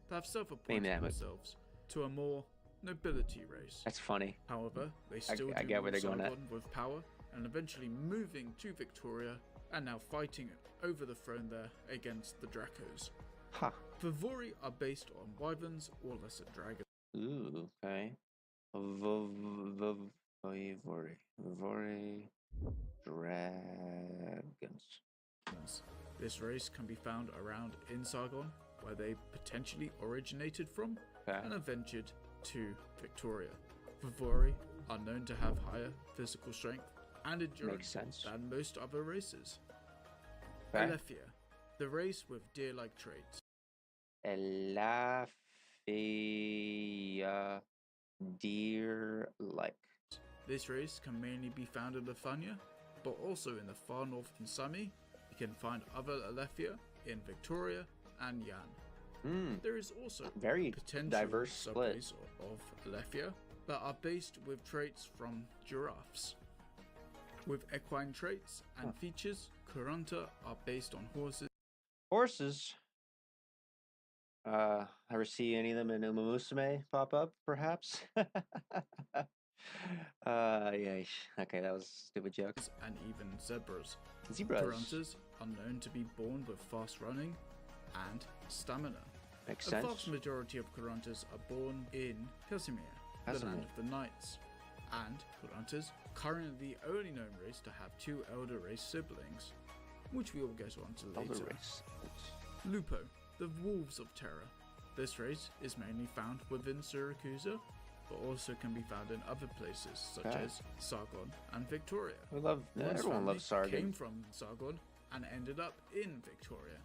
to have Maybe self-appointed that would. themselves to a more nobility race. That's funny. However, they still I do get where rule they're going at. Sargon with power, and eventually moving to Victoria, and now fighting over the throne there against the Dracos. Ha. Vivori are based on wyverns or lesser dragons. Ooh, okay. Vivori. Vivori dragons. This race can be found around in Sargon, where they potentially originated from, Okay. and adventured to Victoria. Vivori are known to have higher physical strength and endurance Makes sense. than most other races. Okay. Alephia, the race with deer-like traits. Elaphia deer-like. This race can mainly be found in Lefania, but also in the far north in Sami. You can find other Alephia in Victoria and Yan. There is also Very potential diverse split. subways of Alephia that are based with traits from giraffes. With equine traits and features, Kurunta are based on horses. Horses. Ever see any of them in Umamusume pop up, perhaps? Yeah. Okay, that was a stupid joke. And even zebras. Zebras. Kuruntas are known to be born with fast running and stamina. Makes A sense. vast majority of Kuruntas are born in Casimir, the land Casimir. of the knights. And Kuruntas, currently the only known race to have two elder race siblings, which we will get on to later. Elder race. Lupo, the Wolves of Terror. This race is mainly found within Syracusa, but also can be found in other places such Okay. as Sargon and Victoria. We love. One's Everyone family loves Sargon. came from Sargon and ended up in Victoria.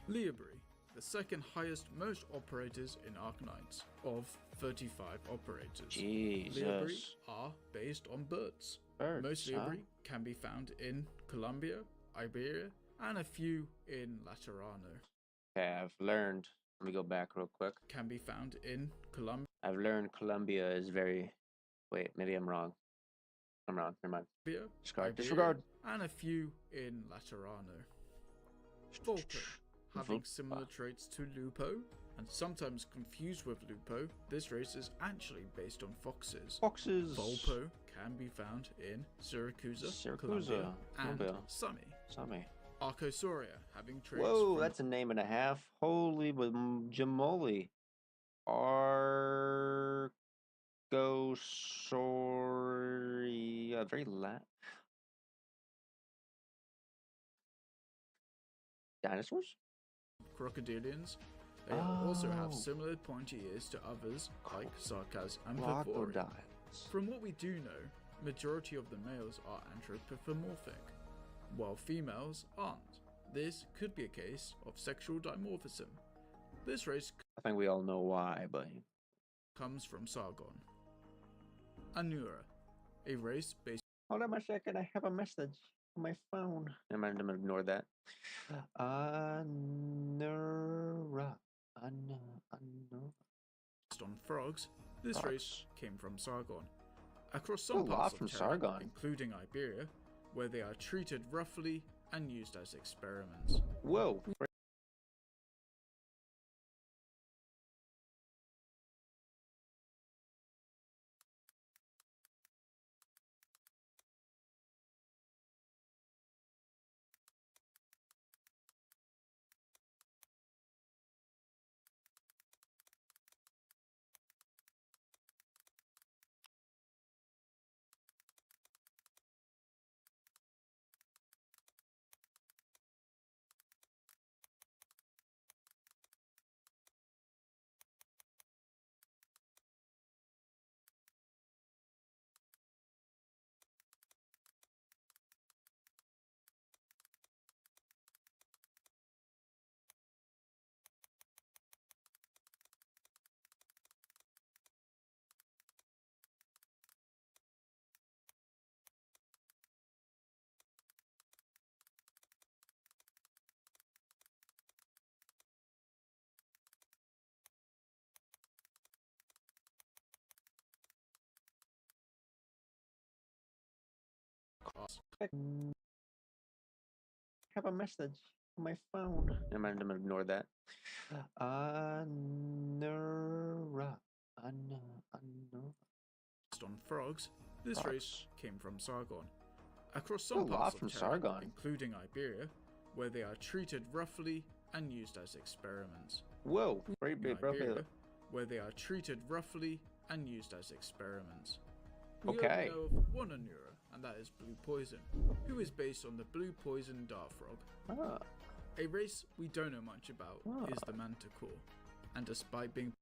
Liabri, the second highest most operators in Arknights of 35 operators. Liabri Jesus. are based on birds. Birds, Most huh? Liabri can be found in Colombia, Iberia, and a few in Laterano. Okay, I've learned. Let me go back real quick. Can be found in Colombia, I've learned Colombia is very. Wait, maybe I'm wrong. I'm wrong. Never mind. Discard. Iberia, Disregard. and a few in Laterano. Volpo, having Volpa. similar traits to Lupo, and sometimes confused with Lupo, this race is actually based on foxes. Foxes. Volpo can be found in Syracusa, Syracusa, Colombia, and Colombia. Sami. Sami. Archosauria, having traits Whoa, from that's a name and a half. Holy jamoli. Argosauria. Very Dinosaurs? crocodilians. They also have Oh. similar pointy ears to others like Sarkaz and Vivori. Crocodiles. From what we do know, majority of the males are anthropomorphic, while females aren't. This could be a case of sexual dimorphism. This race I think we all know why, but comes from Sargon. Anura, a race based hold on a second. I have a message on my phone. Never mind, I'm gonna ignore that. Anura. on frogs. This Frogs. race came from Sargon. Across A some lot parts from of Terra, Sargon. including Iberia, where they are treated roughly and used as experiments. Whoa. Have a message on my phone. Never mind, I'm gonna ignore that. Anura. Based on frogs, this Frogs. race came from Sargon. Across A some lot parts from of Terra, Sargon. including Iberia, where they are treated roughly and used as experiments. Whoa, very In big, Iberia, where they are treated roughly and used as experiments. We Okay. only know of one Anura, and that is Blue Poison, who is based on the Blue Poison Dart Frog. Ah, A race we don't know much about Ah. is the Manticore, and despite being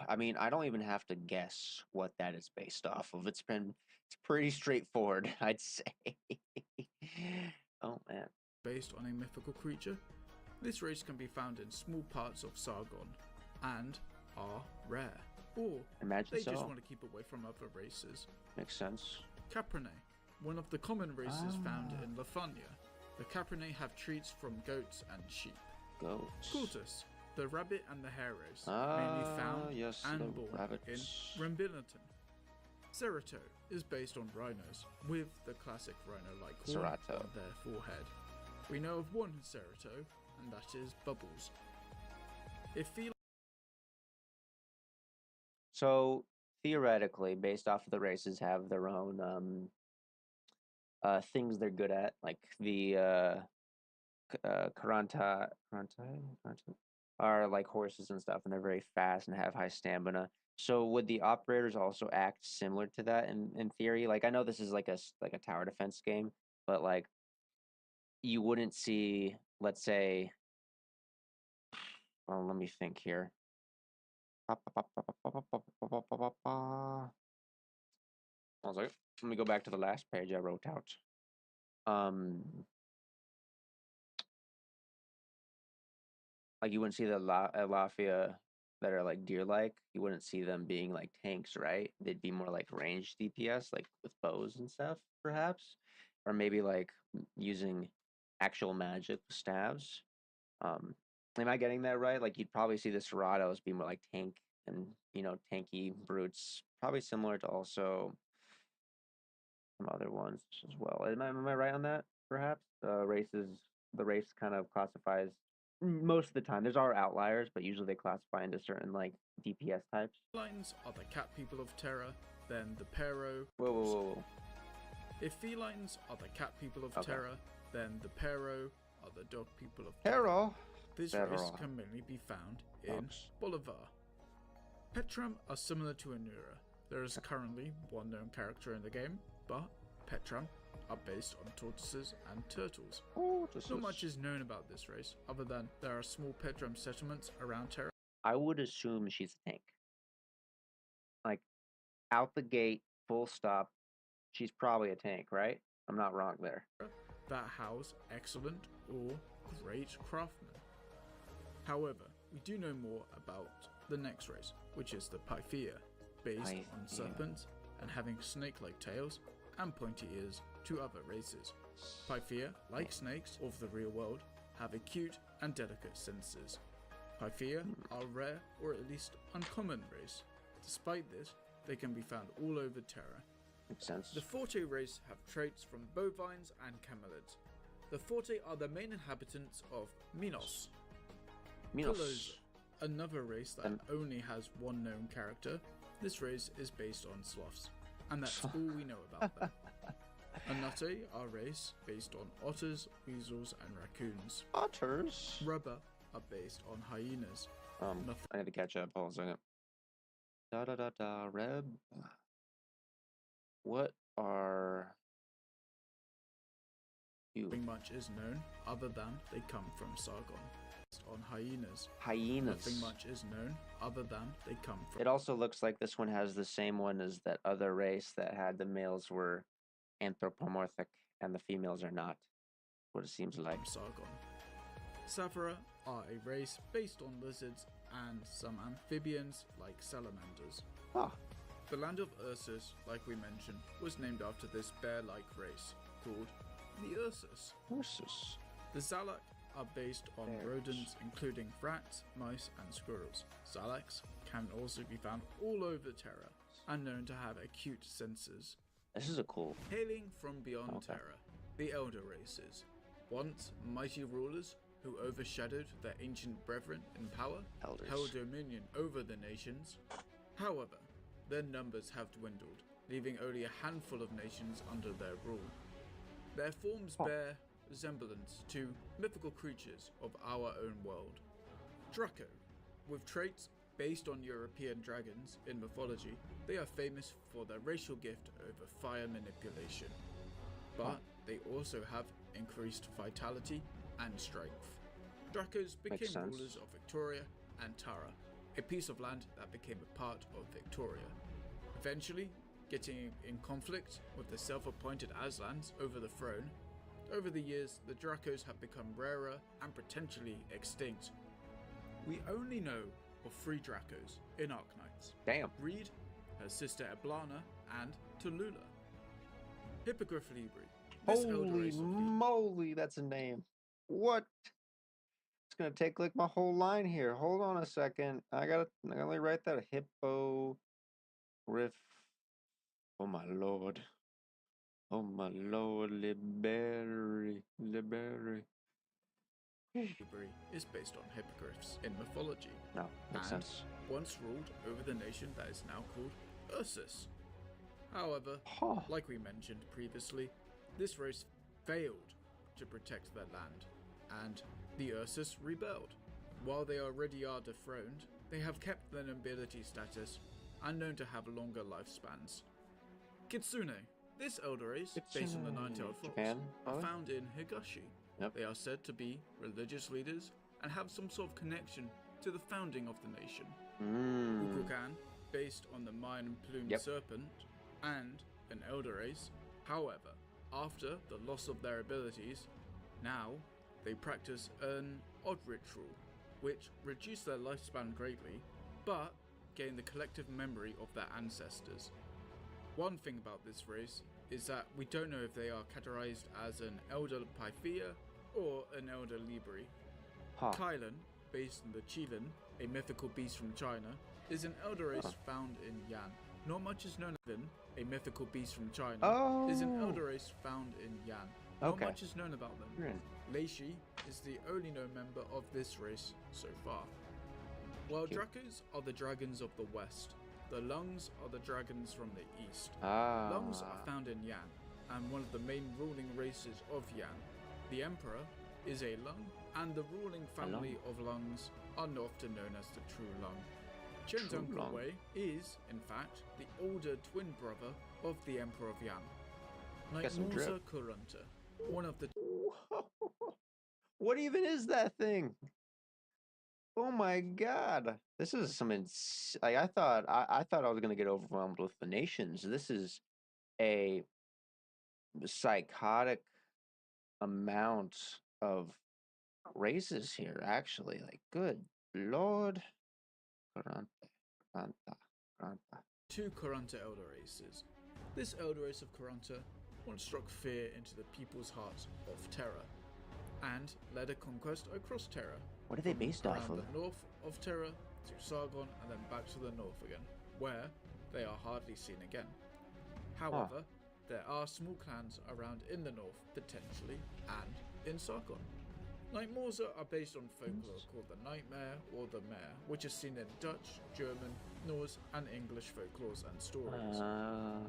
I mean, I don't even have to guess what that is based off of. It's pretty straightforward, I'd say. Oh man. based on a mythical creature, this race can be found in small parts of Sargon and are rare, or Imagine they so. just want to keep away from other races. Makes sense. Caprinae, one of the common races found in Lefania. The Caprinae have treats from goats and sheep. Goats. Cultus, the rabbit and the hare race, mainly found yes, and the born rabbits. in Rembiliton. Cerato is based on rhinos, with the classic rhino-like horn Cerato. on their forehead. We know of one Cerato, and that is Bubbles. If feline So theoretically, based off of the races, have their own things they're good at, like the Karanta are like horses and stuff, and they're very fast and have high stamina. So would the operators also act similar to that in theory? Like I know this is like a tower defense game, but like you wouldn't see, let's say, well, let me think here. One second. Let me go back to the last page I wrote out. Like you wouldn't see the Lafia that are like deer-like. You wouldn't see them being like tanks, right? They'd be more like ranged DPS, like with bows and stuff, perhaps, or maybe like using actual magic with staves. Am I getting that right? Like you'd probably see the Seratos be more like tank and tanky brutes, probably similar to also some other ones as well. Am I right on that? Perhaps the race kind of classifies most of the time. There's our outliers, but usually they classify into certain like DPS types. felines are the cat people of Terra, then the Pero. Whoa. If felines are the cat people of Terra, then the Pero are the dog people of Terra. This race can mainly be found in Bolivar. Petram are similar to Anura. There is currently one known character in the game, but Petram are based on tortoises and turtles. Not much is known about this race, other than there are small Petram settlements around Terra. I would assume she's a tank. Like, out the gate, full stop, she's probably a tank, right? I'm not wrong there. That house excellent or great craftsmen. However, we do know more about the next race, which is the Pythia, based on serpents and having snake-like tails and pointy ears to other races. Pythia, like snakes of the real world, have acute and delicate senses. Pythia are rare or at least uncommon race. Despite this, they can be found all over Terra. Makes sense. The Forte race have traits from bovines and camelids. The Forte are the main inhabitants of Minos. Pelosa, another race that only has one known character. This race is based on sloths, and that's all we know about them. Anate are a race based on otters, weasels, and raccoons. Otters? Rubber are based on hyenas. I need to catch up. Hold on a second. Reb. What are you? Nothing much is known other than they come from Sargon. On hyenas. Hyenas. Nothing much is known other than they come from. It also looks like this one has the same one as that other race that had the males were anthropomorphic and the females are not. What it seems like. Sargon. Savara are a race based on lizards and some amphibians like salamanders. The land of Ursus, like we mentioned, was named after this bear-like race called the Ursus. The Zalak are based on rodents including rats, mice, and squirrels. Zalaks can also be found all over Terra and known to have acute senses. This is a cool. Hailing from beyond Terra, the Elder races, once mighty rulers who overshadowed their ancient brethren in power, Elders. held dominion over the nations. However, their numbers have dwindled, leaving only a handful of nations under their rule. Their forms bear resemblance to mythical creatures of our own world. Draco, with traits based on European dragons in mythology, they are famous for their racial gift over fire manipulation. But they also have increased vitality and strength. Dracos became rulers of Victoria and Tara, a piece of land that became a part of Victoria. Eventually, getting in conflict with the self-appointed Aslans over the throne. Over the years, the Dracos have become rarer and potentially extinct. We only know of 3 Dracos in Arknights. Damn. Reed, her sister Eblana, and Tallulah. Hippogriff Libri. Holy moly, that's a name. What? It's gonna take like my whole line here. Hold on a second. I gotta write that. Hippogriff. Oh my lord. Oh my lord, Liberi. Libri is based on hippogriffs in mythology. No, makes sense. Once ruled over the nation that is now called Ursus. However, like we mentioned previously, this race failed to protect their land, and the Ursus rebelled. While they already are dethroned, they have kept their nobility status and known to have longer lifespans. Kitsune. This elder race, based on the Nine-Tailed Fox, are found in Higashi. Yep. They are said to be religious leaders and have some sort of connection to the founding of the nation. Ukukan, based on the Mayan plumed serpent, and an elder race. However, after the loss of their abilities, now they practice an odd ritual, which reduced their lifespan greatly, but gain the collective memory of their ancestors. One thing about this race is that we don't know if they are categorized as an Elder Pythia or an Elder Libri. Kylan, based on the Qilin, a mythical beast from China, is an elder race found in Yan. Not much is known of them. A mythical beast from China is an elder race found in Yan. Not much is known about them. Leishi is the only known member of this race so far. While Dracos are the dragons of the west, the Lungs are the dragons from the east. Lungs are found in Yan, and one of the main ruling races of Yan. The Emperor is a Lung, and the ruling family of Lungs are often known as the True Lung. Chenzong Kuwei is, in fact, the older twin brother of the Emperor of Yan. Nightmorza Kurunta, one of the... What even is that thing? Oh my god. This is some like I thought I was gonna get overwhelmed with the nations. This is a psychotic amount of races here, actually. Like, good lord. Two Kurunta elder races. This elder race of Kurunta once struck fear into the people's hearts of Terra, and led a conquest across Terra. What are they based off of? The north of Terra to Sargon and then back to the north again, where they are hardly seen again. However, there are small clans around in the north, potentially, and in Sargon. Nightmorza are based on folklore called the Nightmare or the Mare, which is seen in Dutch, German, Norse, and English folklores and stories.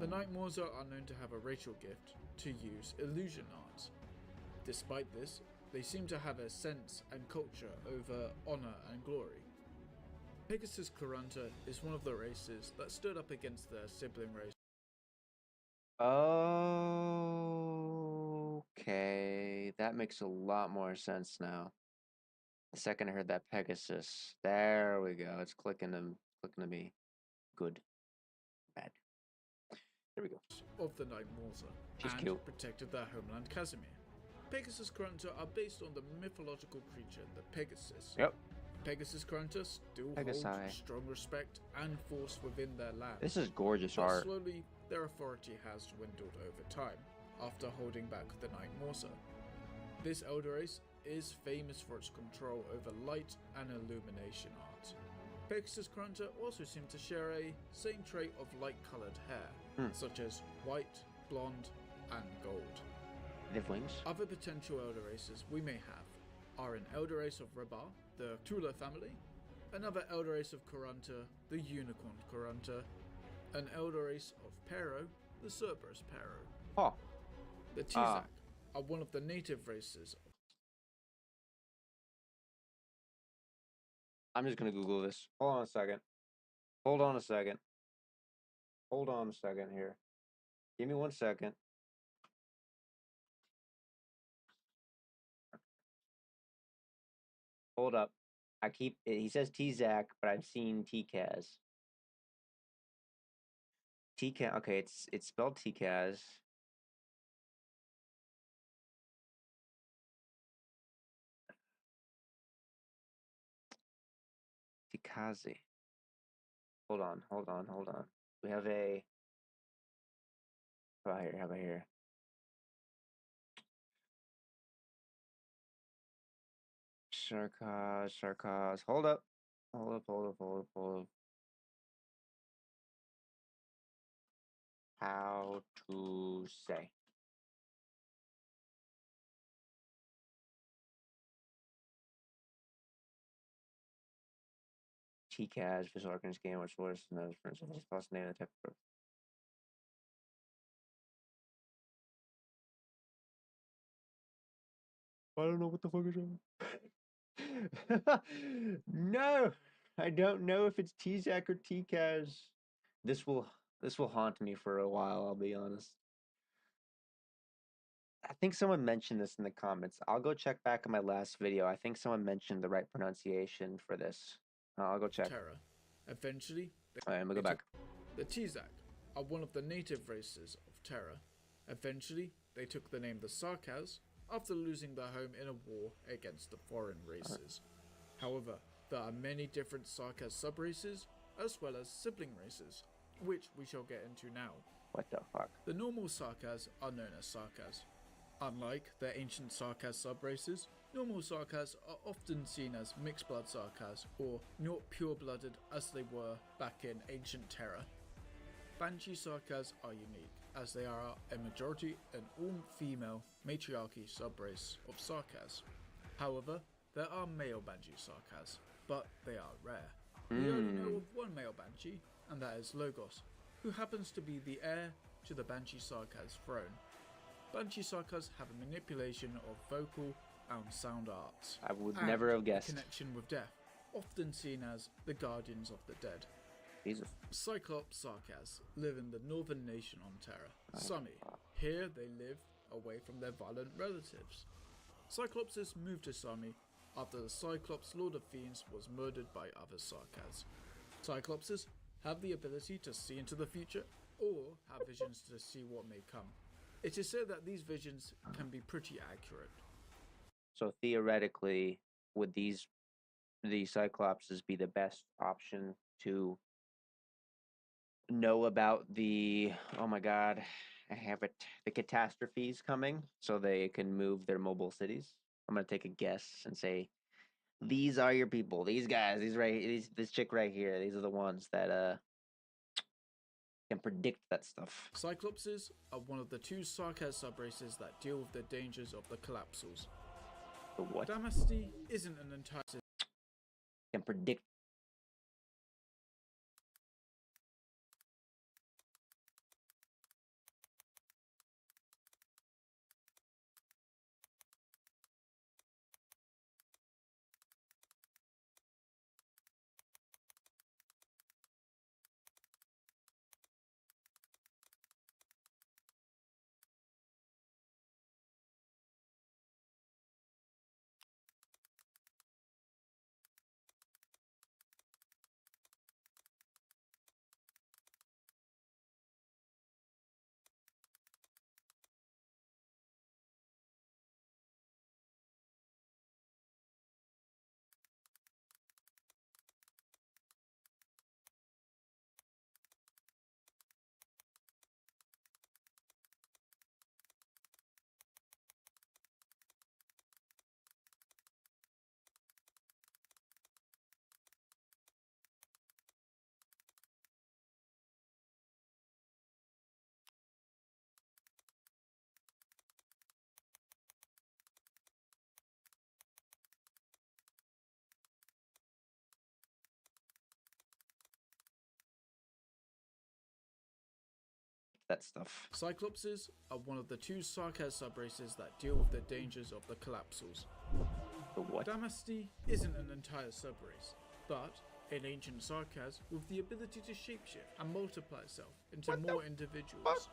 The Nightmorza are known to have a racial gift to use illusion arts. Despite this, they seem to have a sense and culture over honor and glory. Pegasus Kurunta is one of the races that stood up against their sibling race. Okay, that makes a lot more sense now. The second I heard that Pegasus, there we go. It's clicking to me. Good, bad. There we go. Of the Nightmorza, She's and cute. Protected their homeland Casimir. Pegasus Kurunta are based on the mythological creature, the Pegasus. Yep. Pegasus Kurunta still hold strong respect and force within their land. This is gorgeous but art. Slowly, their authority has dwindled over time, after holding back the Nightmorza. This elder race is famous for its control over light and illumination art. Pegasus Kurunta also seem to share a same trait of light-coloured hair, such as white, blonde, and gold. They have wings? Other potential elder races we may have are an elder race of Rabar, the Tula family, another elder race of Kuranta, the Unicorn Kuranta, an elder race of Pero, the Cerberus Pero. Oh. The Tizak are one of the native races. I'm just gonna Google this. Hold on a second. Hold on a second. Hold on a second here. Give me 1 second. Hold up. He says Tzak, but I've seen Tkaz. Tkaz, okay, it's spelled Tkaz. Tikaze. Hold on. We have a. How about here? Sarkaz. Hold up. How to say? Tkaz, visual arcane game, which was known for instance, plus name and type of. I don't know what the fuck is wrong. No, I don't know if it's Tzak or Tkaz. This will haunt me for a while. I'll be honest. I think someone mentioned this in the comments. I'll go check back in my last video. I think someone mentioned the right pronunciation for this. I'll go check. Terra. Eventually, I'm gonna go back. The Tzak are one of the native races of Terra. Eventually, they took the name the Sarkaz after losing their home in a war against the foreign races. However, there are many different Sarkaz subraces as well as sibling races, which we shall get into now. What the fuck? The normal Sarkaz are known as Sarkaz. Unlike their ancient Sarkaz subraces, normal Sarkaz are often seen as mixed blood Sarkaz or not pure-blooded as they were back in ancient Terra. Banshee Sarkaz are unique, as they are a majority an all-female matriarchy subrace of Sarkaz. However, there are male Banshee Sarkaz, but they are rare. We only know of one male Banshee, and that is Logos, who happens to be the heir to the Banshee Sarkaz throne. Banshee Sarkaz have a manipulation of vocal and sound arts. I would never have guessed. A connection with death, often seen as the guardians of the dead. Jesus. Cyclops Sarkaz live in the northern nation on Terra, Sami. Here they live away from their violent relatives. Cyclopses moved to Sami after the Cyclops Lord of Fiends was murdered by other Sarkaz. Cyclopses have the ability to see into the future or have visions to see what may come. It is said that these visions can be pretty accurate. So theoretically, would the Cyclopses be the best option to know about the, oh my god, I have it, the catastrophes coming so they can move their mobile cities? I'm going to take a guess and say, these are your people, these guys, this chick right here, these are the ones that can predict that stuff. Cyclopses are one of the two Sarkaz subraces that deal with the dangers of the Collapsals. The what? Damacy isn't an entire Can predict that stuff. Cyclopses are one of the 2 Sarkaz subraces that deal with the dangers of the Collapsals. The what? Damasty isn't an entire subrace, but an ancient Sarkaz with the ability to shapeshift and multiply itself into more individuals.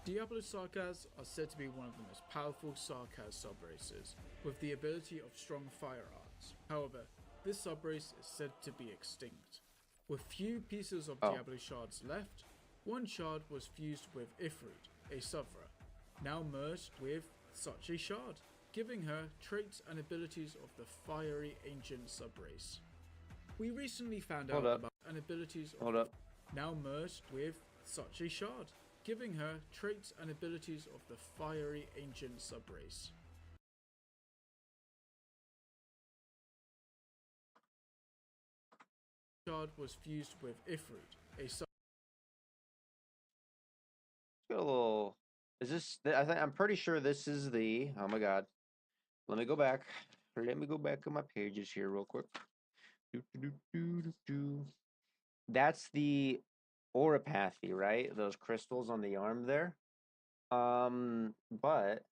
Diablo Sarkaz are said to be one of the most powerful Sarkaz subraces, with the ability of strong fire arts. However, this subrace is said to be extinct. With few pieces of Diablo shards left, one shard was fused with Ifrit, a Suvra, now merged with such a shard, giving her traits and abilities of the fiery ancient subrace. We recently found out about an abilities of now merged with such a shard, giving her traits and abilities of the fiery ancient subrace. Shard was fused with Ifrit, a Got a little. Is this? I'm pretty sure this is the. Oh my god. Let me go back. Let me go back on my pages here real quick. That's the Oripathy, right? Those crystals on the arm there. But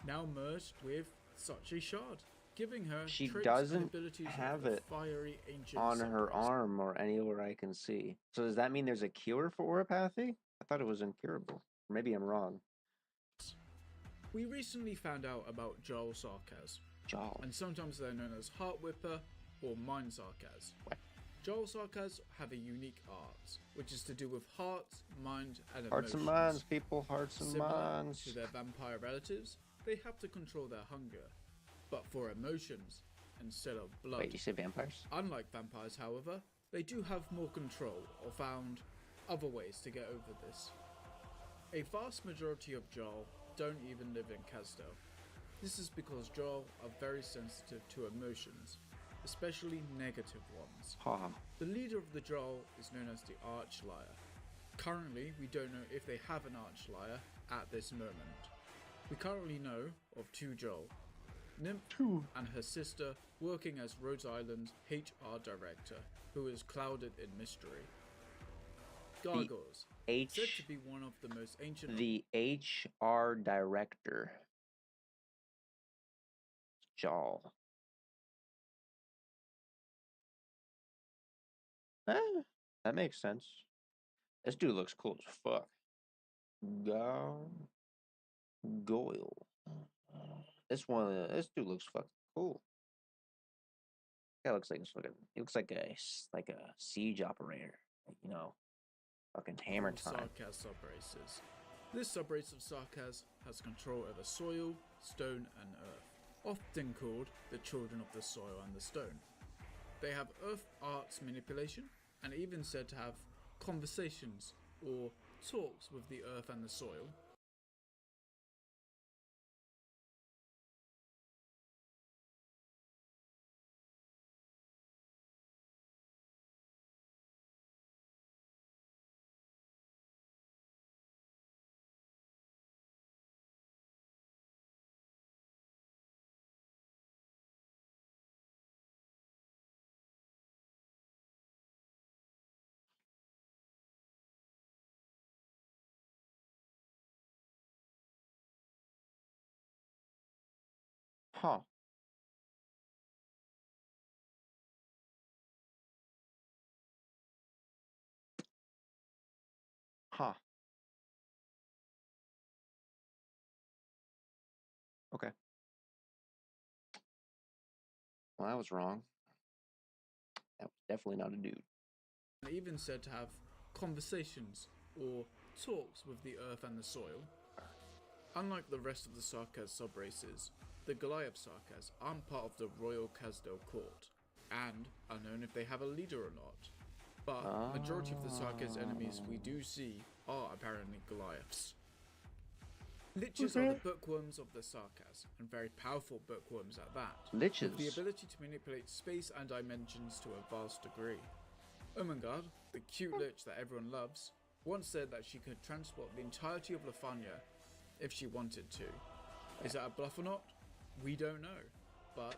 now merged with such a shard, giving her she traits doesn't and abilities have of the it fiery ancient on her subrace. arm or anywhere I can see. So does that mean there's a cure for Oripathy? I thought it was incurable. Maybe I'm wrong. We recently found out about Jarl Sarkaz, and sometimes they're known as Heart Whipper or Mind Sarkaz. What? Jarl Sarkaz have a unique art, which is to do with hearts, mind, and Hearts emotions. and minds, people, hearts and Similar minds. to their vampire relatives, they have to control their hunger, but for emotions instead of blood. Wait, you say vampires? Unlike vampires, however, they do have more control or found other ways to get over this. A vast majority of Jarl don't even live in Kazdel. This is because Jarl are very sensitive to emotions, especially negative ones. The leader of the Jarl is known as the Archliar. Currently, we don't know if they have an Archliar at this moment. We currently know of 2 Jarl, Nymph and her sister working as Rhode Island's HR director, who is clouded in mystery. Gargoyles, said to be one of the most ancient... The HR director. Jarl. That makes sense. This dude looks cool as fuck. Goyle. This dude looks fucking cool. That looks like he looks like a siege operator. Like, you know, fucking hammer time. Sarkaz subraces. This subrace of Sarkaz has control over soil, stone, and earth, often called the children of the soil and the stone. They have earth arts manipulation, and even said to have conversations or talks with the earth and the soil. Huh. Huh. Okay. Well, I was wrong. That was definitely not a dude. And even said to have conversations or talks with the earth and the soil. Unlike the rest of the Sarkaz subraces, the Goliath Sarkaz aren't part of the Royal Kazdel court, and are known if they have a leader or not. But majority of the Sarkaz enemies we do see are apparently Goliaths. Liches are the bookworms of the Sarkaz, and very powerful bookworms at that. Liches? With the ability to manipulate space and dimensions to a vast degree. Ermengarde, the cute lich that everyone loves, once said that she could transport the entirety of Lefania if she wanted to. Is that a bluff or not? We don't know. But,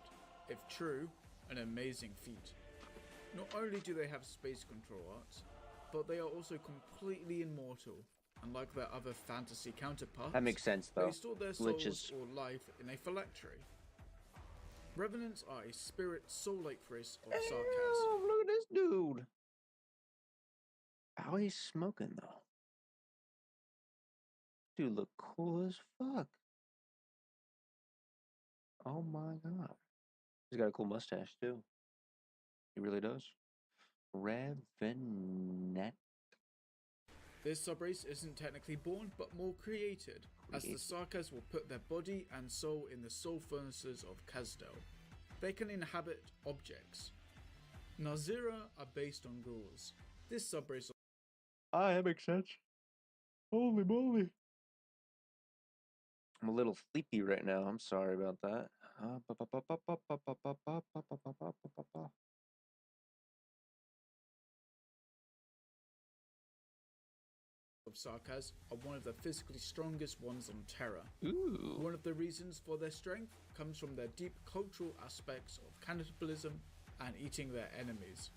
if true, an amazing feat. Not only do they have space control arts, but they are also completely immortal unlike their other fantasy counterparts, That makes sense, though. they store their souls or life in a phylactery. Revenants are a spirit soul-like race of Sarkaz. Ew, look at this dude. How he's smoking, though. Dude, look cool as fuck. Oh my god. He's got a cool mustache, too. He really does. Revenant. This subrace isn't technically born, but more created, as the Sarkaz will put their body and soul in the soul furnaces of Kazdel. They can inhabit objects. Nazira are based on ghouls. This subrace... That makes sense. Holy moly. I'm a little sleepy right now. I'm sorry about that. of Sarkaz are one of the physically strongest ones on Terra. Ooh. One of the reasons for their strength comes from their deep cultural aspects of cannibalism and eating their enemies.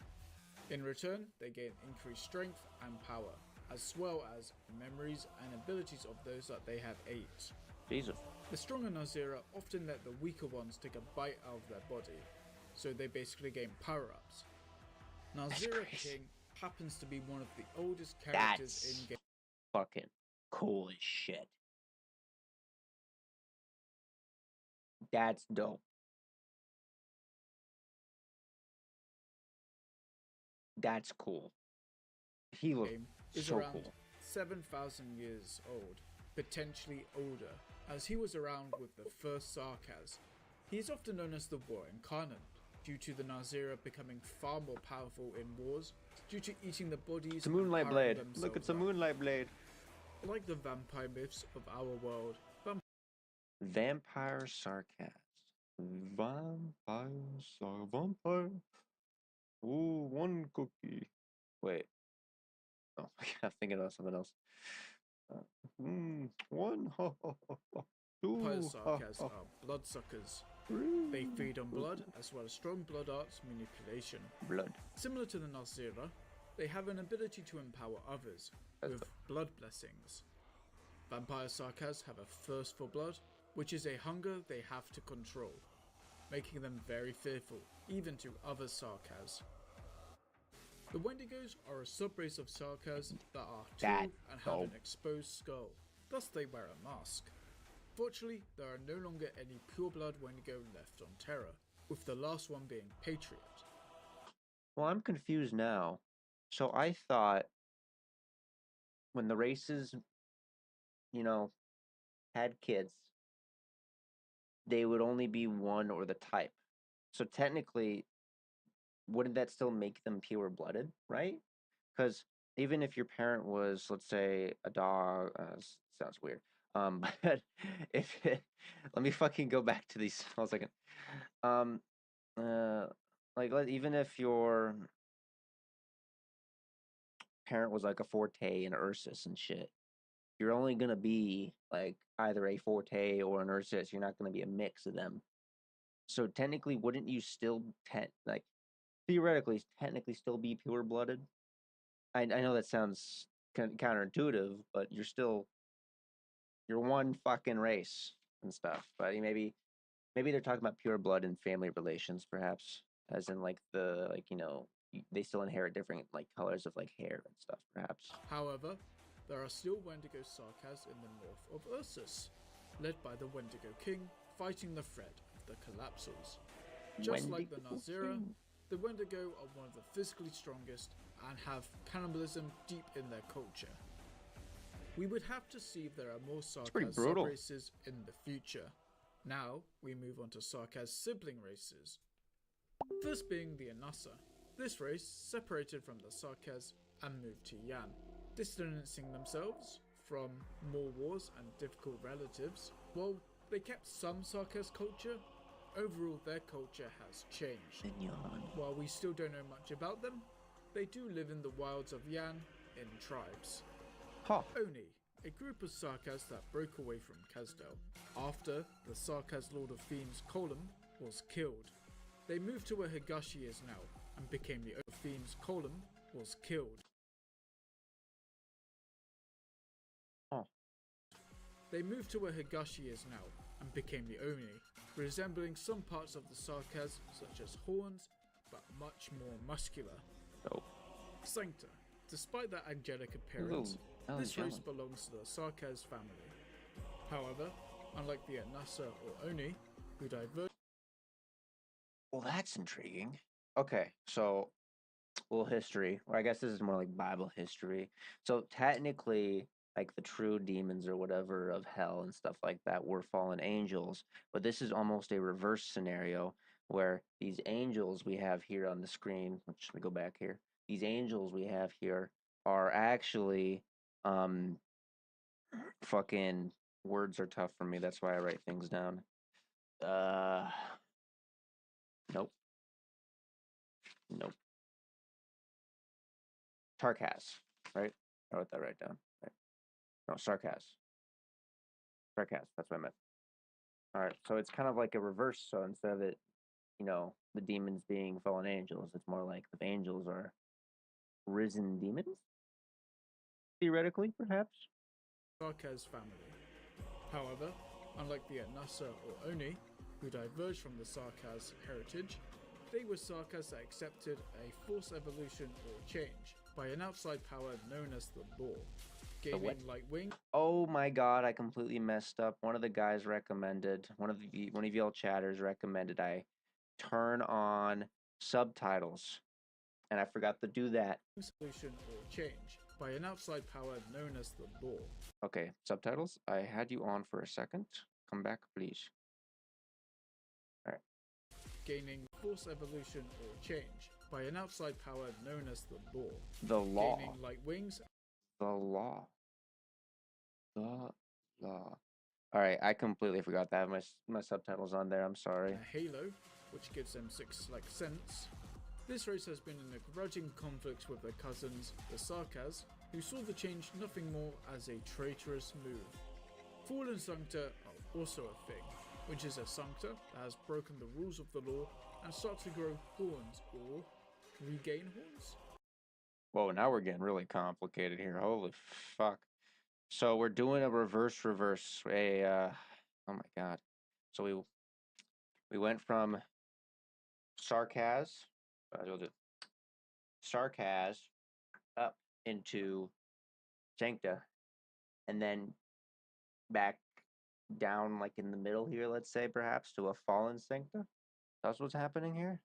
In return, they gain increased strength and power, as well as memories and abilities of those that they have ate. Jesus. The stronger Nazira often let the weaker ones take a bite out of their body, so they basically gain power-ups. Nazira King happens to be one of the oldest characters in game. Fucking cool as shit. That's dope. That's cool. He looks so around cool. 7,000 years old, potentially older, as he was around with the first Sarkaz. He is often known as the War Incarnate, due to the Nazira becoming far more powerful in wars, due to eating the bodies. It's a Moonlight Blade. Look, it's a Moonlight Blade. Like the vampire myths of our world. Vampire Sarkaz. Vampire. Ooh, one cookie. Wait. Oh, I'm thinking about something else. One. Two. Vampire Sarkaz are bloodsuckers. They feed on blood, as well as strong blood arts manipulation. Blood. Similar to the Nazira, they have an ability to empower others with blood blessings. Vampire Sarkaz have a thirst for blood, which is a hunger they have to control, making them very fearful, even to other Sarkaz. The Wendigos are a subrace of Sarkaz that are tall and have an exposed skull, thus they wear a mask. Fortunately, there are no longer any pure-blood Wendigo left on Terra, with the last one being Patriot. Well, I'm confused now. So I thought when the races, you know, had kids, they would only be one or the type. So technically, wouldn't that still make them pure-blooded, right? Because even if your parent was, let's say, a dog, sounds weird. But if let me fucking go back to these. Hold on a second. Like even if your parent was like a Forte and Ursus and shit, you're only gonna be like either a Forte or an Ursus. You're not gonna be a mix of them. So technically, wouldn't you still theoretically technically still be pure blooded? I know that sounds counterintuitive, but you're one fucking race and stuff. But maybe they're talking about pure blood and family relations, perhaps, as in they still inherit different colors of hair and stuff, perhaps. However, there are still Wendigo Sarkaz in the north of Ursus, led by the Wendigo King fighting the threat of the Collapsals. Just like the Nazira, the Wendigo are one of the physically strongest and have cannibalism deep in their culture. We would have to see if there are more Sarkaz sub-races in the future. Now, we move on to Sarkaz sibling races. First being the Anasa. This race separated from the Sarkaz and moved to Yan, distancing themselves from more wars and difficult relatives. While they kept some Sarkaz culture, overall their culture has changed. While we still don't know much about them, they do live in the wilds of Yan in tribes. Oni, a group of Sarkaz that broke away from Kazdel after the Sarkaz Lord of Fiends Kolum was killed. They moved to where Higashi is now and became the Fiends Kolum was killed. They moved to where Higashi is now and became the Oni, resembling some parts of the Sarkaz such as horns, but much more muscular. Oh. Sancta. Despite their angelic appearance, this race belongs to the Sarkaz family. However, unlike the Anasa or Oni, who diverge... Well, that's intriguing. Okay, so a little history, or I guess this is more like Bible history. So technically, like the true demons or whatever of hell and stuff like that were fallen angels, but this is almost a reverse scenario where these angels we have here on the screen, let me go back here. These angels we have here are actually fucking words are tough for me. That's why I write things down. Nope. Tarkas, right? I wrote that right down. Right. No, Sarkaz. Sarkaz, that's what I meant. All right, so it's kind of like a reverse. So instead of it, the demons being fallen angels, it's more like the angels are risen demons? Theoretically, perhaps? Sarkaz family. However, unlike the Anasa or Oni, who diverged from the Sarkaz heritage, they were Sarkaz that accepted a force evolution or change by an outside power known as the Law, gaining light wing. Oh my god, I completely messed up. One of the guys recommended, one of y'all chatters recommended I turn on subtitles, and I forgot to do that. Solution or change by an outside power known as the Law. Okay, subtitles. I had you on for a second. Come back, please. All right. Gaining force evolution or change by an outside power known as the Law. The law. Gaining light wings. The law. The law. All right, I completely forgot that. My subtitles on there. I'm sorry. A halo, which gives them 6 sense. This race has been in a grudging conflict with their cousins, the Sarkaz, who saw the change nothing more as a traitorous move. Fallen Sancta are also a thing, which is a Sancta that has broken the rules of the law and start to grow horns or regain horns. Whoa, now we're getting really complicated here. Holy fuck. So we're doing a reverse. Oh my god. So we went from Sarkaz. Sarkaz up into Sancta, and then back down like in the middle here, let's say perhaps to a fallen Sancta. That's what's happening here.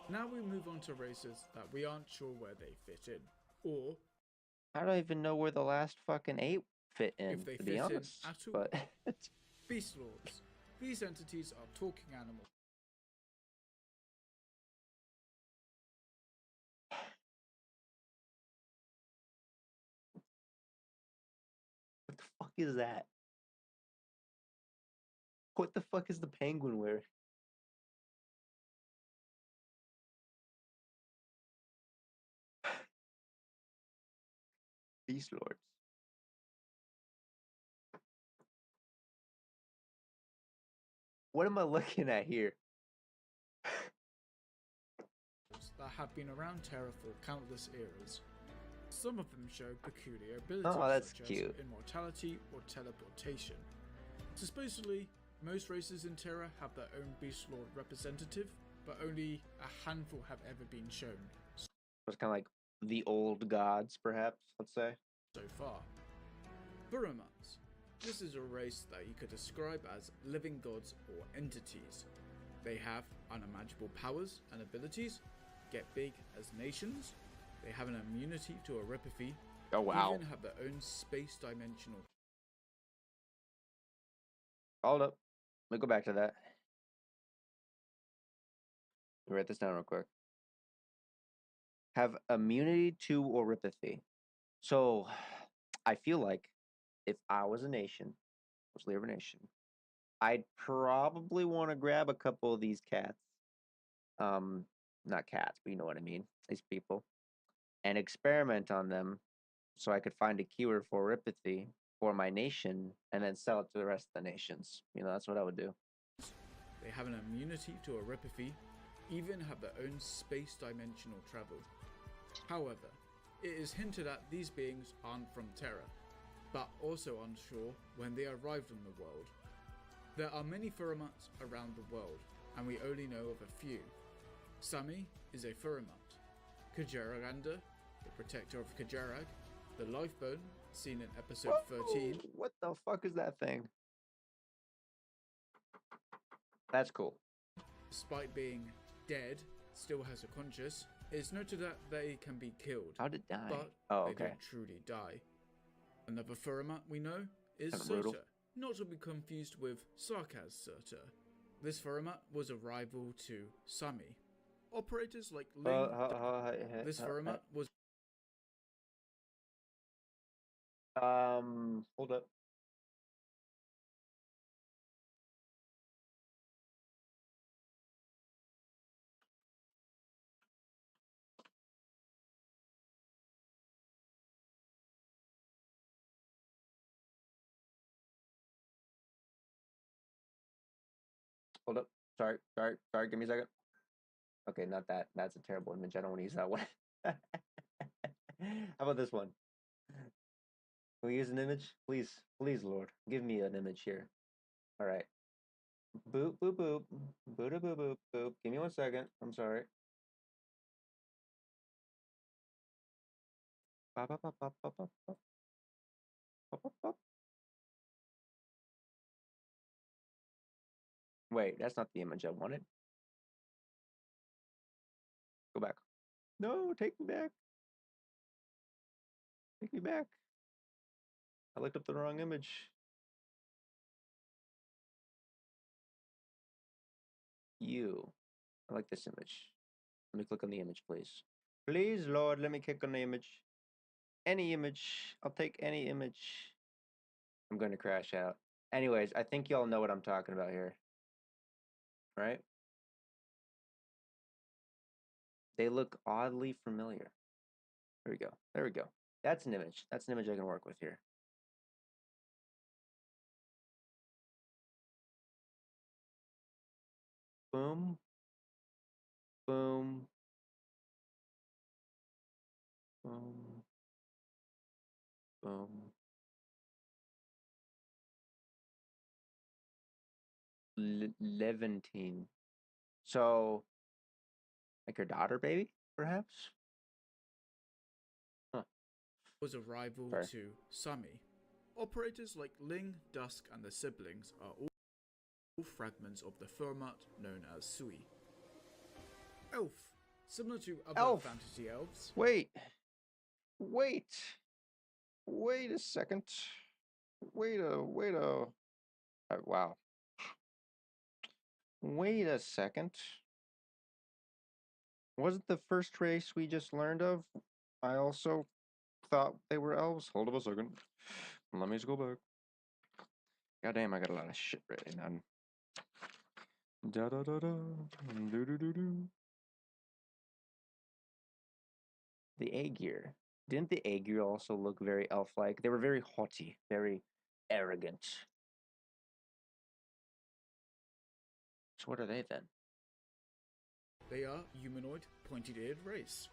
Now we move on to races that we aren't sure where they fit in, or I don't even know where the last fucking 8 fit in, if they to fit be honest. in at all. But Beast Lords. These entities are talking animals. what the fuck is that? What the fuck is the penguin wearing? Beast Lords. What am I looking at here? That have been around Terra for countless eras. Some of them show peculiar abilities such as immortality or teleportation. Supposedly, most races in Terra have their own Beast Lord representative, but only a handful have ever been shown. It's kind of like the old gods, perhaps, let's say. So far. Buromans. This is a race that you could describe as living gods or entities. They have unimaginable powers and abilities, get big as nations, they have an immunity to Oripathy, even have their own space dimensional. Hold up. Let me go back to that. Let me write this down real quick. Have immunity to Oripathy. So, I feel like if I was a nation, leader of a nation, I'd probably want to grab a couple of these cats. Not cats, but you know what I mean. These people. And experiment on them so I could find a cure for Oripathy for my nation and then sell it to the rest of the nations. That's what I would do. They have an immunity to Oripathy, even have their own space dimensional travel. However, it is hinted at these beings aren't from Terra. but also unsure when they arrived on the world. There are many Furimats around the world, and we only know of a few. Sami is a Furimat. Kjaragander, the protector of Kjarag, the Lifebone, seen in episode 13. What the fuck is that thing? That's cool. Despite being dead, still has a conscience. It's noted that they can be killed. How'd it die? But they don't truly die. Another Furimat we know is Surtur, not to be confused with Sarkaz Surtur. This Furimat was a rival to Sami. Operators like Ling. This Furimat was. Hold up. Hold up. Sorry. Give me a second. Okay, not that. That's a terrible image. I don't want to use that one. How about this one? Can we use an image? Please, Lord. Give me an image here. All right. Boop, boop, boop. Boop, boop, boop, boop. Give me 1 second. I'm sorry. Pop, pop, pop, pop, pop, pop, pop. Pop, pop, pop. Wait, that's not the image I wanted. Go back. No, take me back. Take me back. I looked up the wrong image. I like this image. Let me click on the image, please. Please, Lord, let me click on the image. Any image. I'll take any image. I'm going to crash out. Anyways, I think y'all know what I'm talking about here. Right? They look oddly familiar. There we go. There we go. That's an image. That's an image I can work with here. Boom. Boom. Boom. Boom. Levantine. So, like your daughter, baby, perhaps? Huh. Was a rival to Sami. Operators like Ling, Dusk, and the siblings are all fragments of the Furimat known as Sui. Elf. Similar to other fantasy elves. Wait a second. Wow. Wait a second. Wasn't the first race we just learned of? I also thought they were elves. Hold up a second. Let me just go back. Goddamn, I got a lot of shit written on. Da da da da. Do do do do. The Aegir. Didn't the Aegir also look very elf-like? They were very haughty, very arrogant. So what are they then? They are humanoid, pointed-eared race.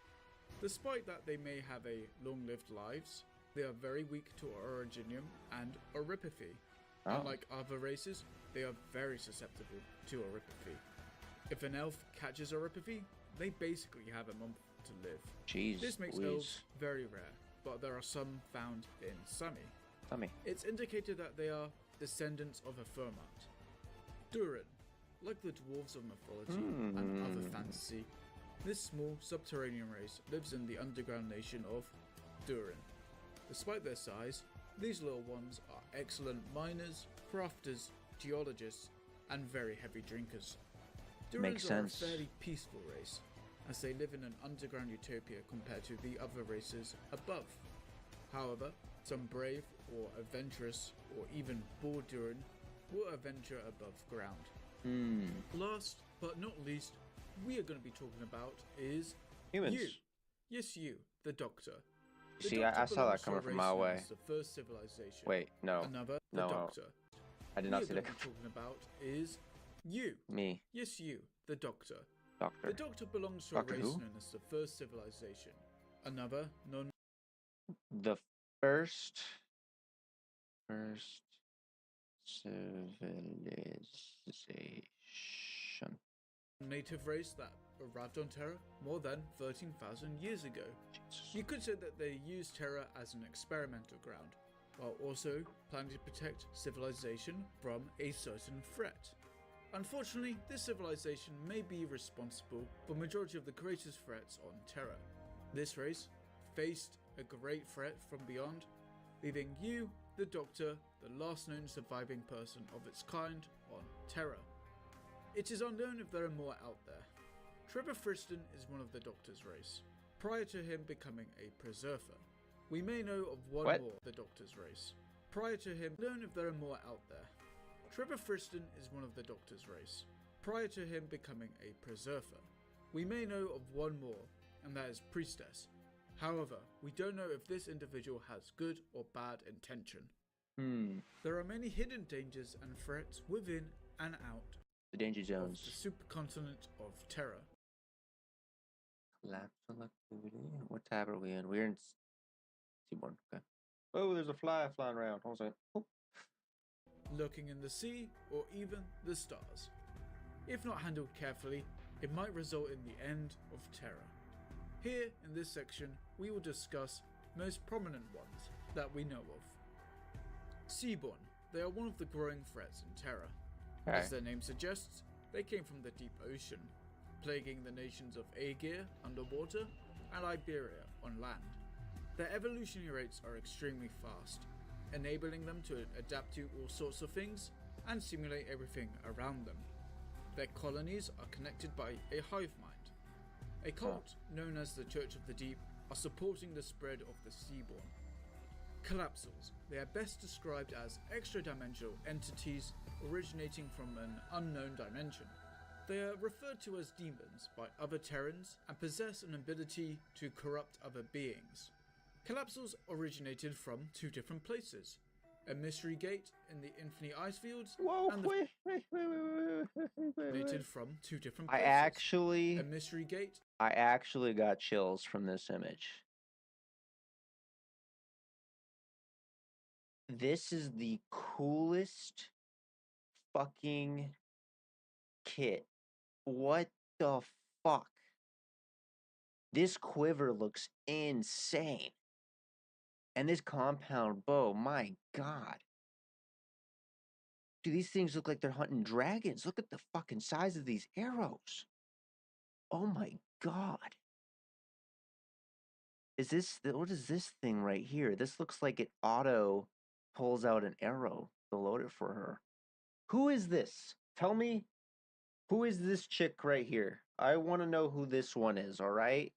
Despite that they may have a long-lived lives, they are very weak to Originium and Oripathy. Unlike other races, they are very susceptible to Oripathy. If an elf catches Oripathy, they basically have a month to live. Jeez, this makes elves very rare, but there are some found in Sami. It's indicated that they are descendants of a Furimat. Durin. Like the dwarves of mythology and other fantasy, this small subterranean race lives in the underground nation of Durin. Despite their size, these little ones are excellent miners, crafters, geologists, and very heavy drinkers. Durins are a fairly peaceful race, as they live in an underground utopia compared to the other races above. However, some brave or adventurous or even bored Durin will adventure above ground. Last but not least, we are going to be talking about is humans. You. Yes, you, the Doctor. See, I saw that coming from my way. The first civilization. Wait, no. The Doctor. I did not see that. What we're talking about is you. Me. Yes, you, the Doctor. Doctor. The Doctor belongs to a race known as the first civilization. The first First civilization. Native race that arrived on Terra more than 13,000 years ago. You could say that they used Terra as an experimental ground, while also planning to protect civilization from a certain threat. Unfortunately, this civilization may be responsible for majority of the greatest threats on Terra. This race faced a great threat from beyond, leaving you, the Doctor, the last known surviving person of its kind on Terra. It is unknown if there are more out there. Trevor Friston is one of the Doctor's race. Prior to him becoming a Preserver, we may know of one more of the Doctor's race. Prior to him, learn if there are more out there. Trevor Friston is one of the Doctor's race. Prior to him becoming a Preserver, we may know of one more, and that is Priestess. However, we don't know if this individual has good or bad intention. There are many hidden dangers and threats within and out the danger zones. The supercontinent of Terra. Collapsal activity. What tab are we in? We're in Seaborn. Okay. Oh, there's a fly flying around. Hold on. Oh. Lurking in the sea or even the stars. If not handled carefully, it might result in the end of Terra. Here in this section, we will discuss most prominent ones that we know of. Seaborn. They are one of the growing threats in Terra. Okay. As their name suggests, they came from the deep ocean, plaguing the nations of Aegir underwater and Iberia on land. Their evolutionary rates are extremely fast, enabling them to adapt to all sorts of things and simulate everything around them. Their colonies are connected by a hive mind. A cult known as the Church of the Deep are supporting the spread of the Seaborn. Collapsals. They are best described as extra-dimensional entities originating from an unknown dimension. They are referred to as demons by other Terrans and possess an ability to corrupt other beings. Collapsals originated from two different places. A mystery gate in the Infinite Ice Fields and originated from two different places. A mystery gate. I actually got chills from this image. This is the coolest fucking kit. What the fuck? This quiver looks insane. And this compound bow, my god. Dude, these things look like they're hunting dragons. Look at the fucking size of these arrows. Oh my god. What is this thing right here? This looks like it auto pulls out an arrow to load it for her. Who is this? Tell me, who is this chick right here? I want to know who this one is, alright?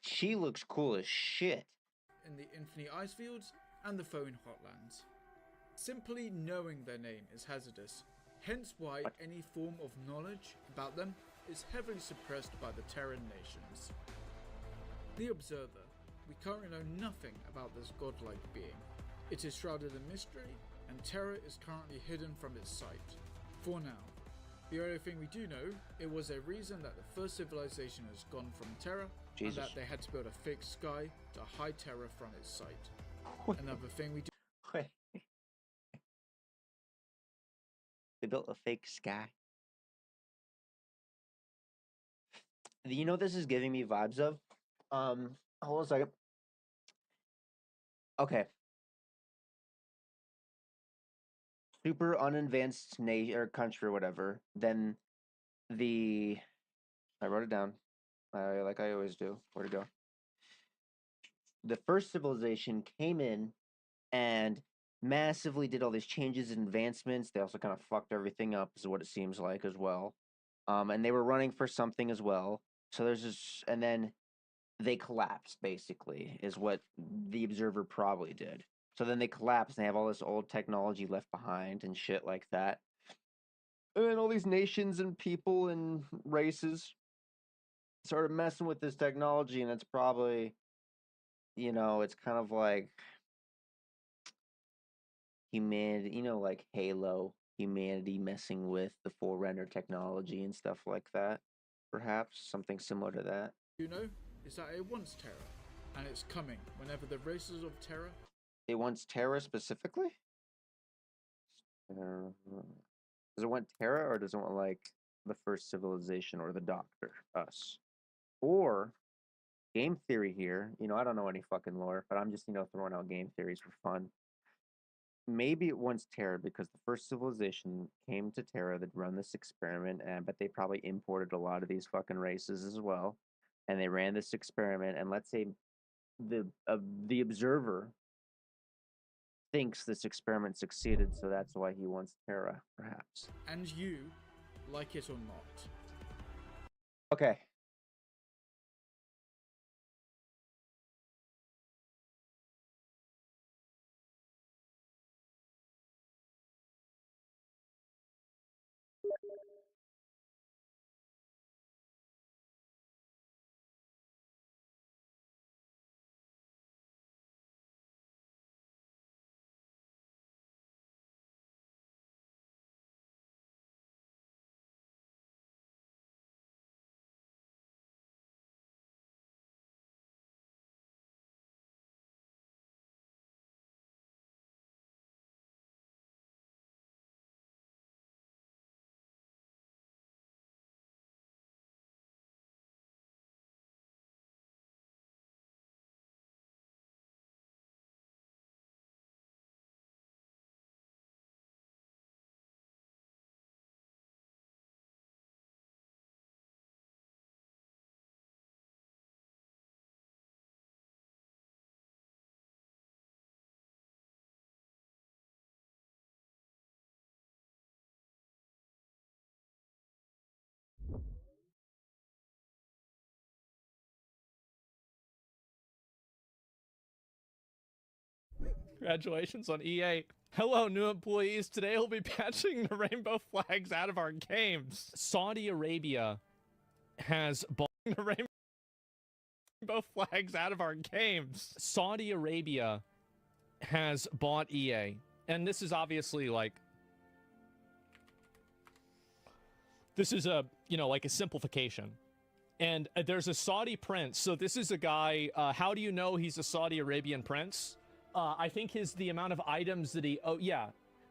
She looks cool as shit. In the Infinite Ice Fields and the Foehn Hotlands. Simply knowing their name is hazardous, hence why any form of knowledge about them is heavily suppressed by the Terran nations. The Observer. We currently know nothing about this godlike being. It is shrouded in mystery, and Terra is currently hidden from its sight. For now. The only thing we do know, it was a reason that the first civilization has gone from Terra, and that they had to build a fake sky to hide Terra from its sight. Another thing we do... They built a fake sky. You know what this is giving me vibes of? Hold on a second. Okay. Super unadvanced nation or country or whatever. Then I wrote it down. Like I always do. Where'd it go? The first civilization came in and massively did all these changes and advancements. They also kind of fucked everything up, is what it seems like as well. And they were running for something as well. So there's this, and then they collapsed, basically, is what the Observer probably did. So then they collapsed and they have all this old technology left behind and shit like that. And all these nations and people and races started messing with this technology, and it's probably, you know, it's kind of like humanity, like Halo, humanity messing with the Forerunner technology and stuff like that. Perhaps something similar to that. You know, is that it wants Terra, and it's coming whenever the races of Terra. It wants Terra specifically? Does it want Terra, or does it want like the first civilization or the Doctor, us? Or game theory here. I don't know any fucking lore, but I'm just throwing out game theories for fun. Maybe it wants Terra because the first civilization came to Terra that run this experiment, but they probably imported a lot of these fucking races as well, and they ran this experiment. And let's say the observer thinks this experiment succeeded, so that's why he wants Terra, perhaps. And you, like it or not. Okay. Congratulations on EA. Hello, new employees. Today we'll be patching the rainbow flags out of our games. Saudi Arabia has bought the rainbow flags out of our games. Saudi Arabia has bought EA. And this is obviously like... This is a, like a simplification. And there's a Saudi prince. So this is a guy, how do you know he's a Saudi Arabian prince? I think the amount of items that he,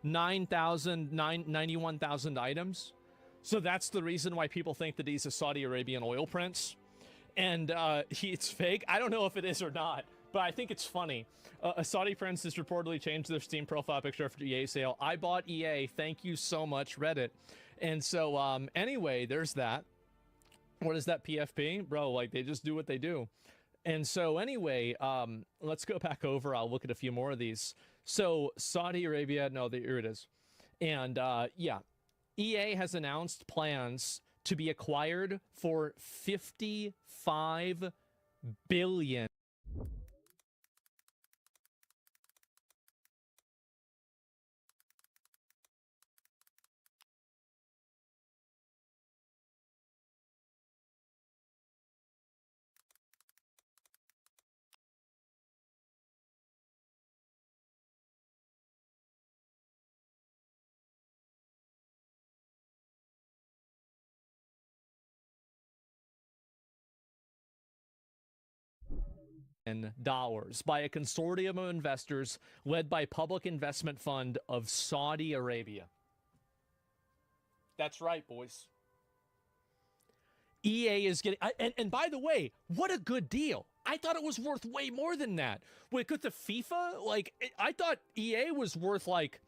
91,000 items. So that's the reason why people think that he's a Saudi Arabian oil prince. And it's fake. I don't know if it is or not, but I think it's funny. A Saudi prince has reportedly changed their Steam profile picture after EA sale. I bought EA. Thank you so much, Reddit. And so, anyway, there's that. What is that, PFP? Bro, like, they just do what they do. And so anyway, let's go back over. I'll look at a few more of these. So Saudi Arabia, no, here it is. And yeah, EA has announced plans to be acquired for $55 billion. Dollars by a consortium of investors led by Public Investment Fund of Saudi Arabia. That's right, boys. EA is getting, and by the way, what a good deal. I thought it was worth way more than that. Wait, with the FIFA, like, I thought EA was worth like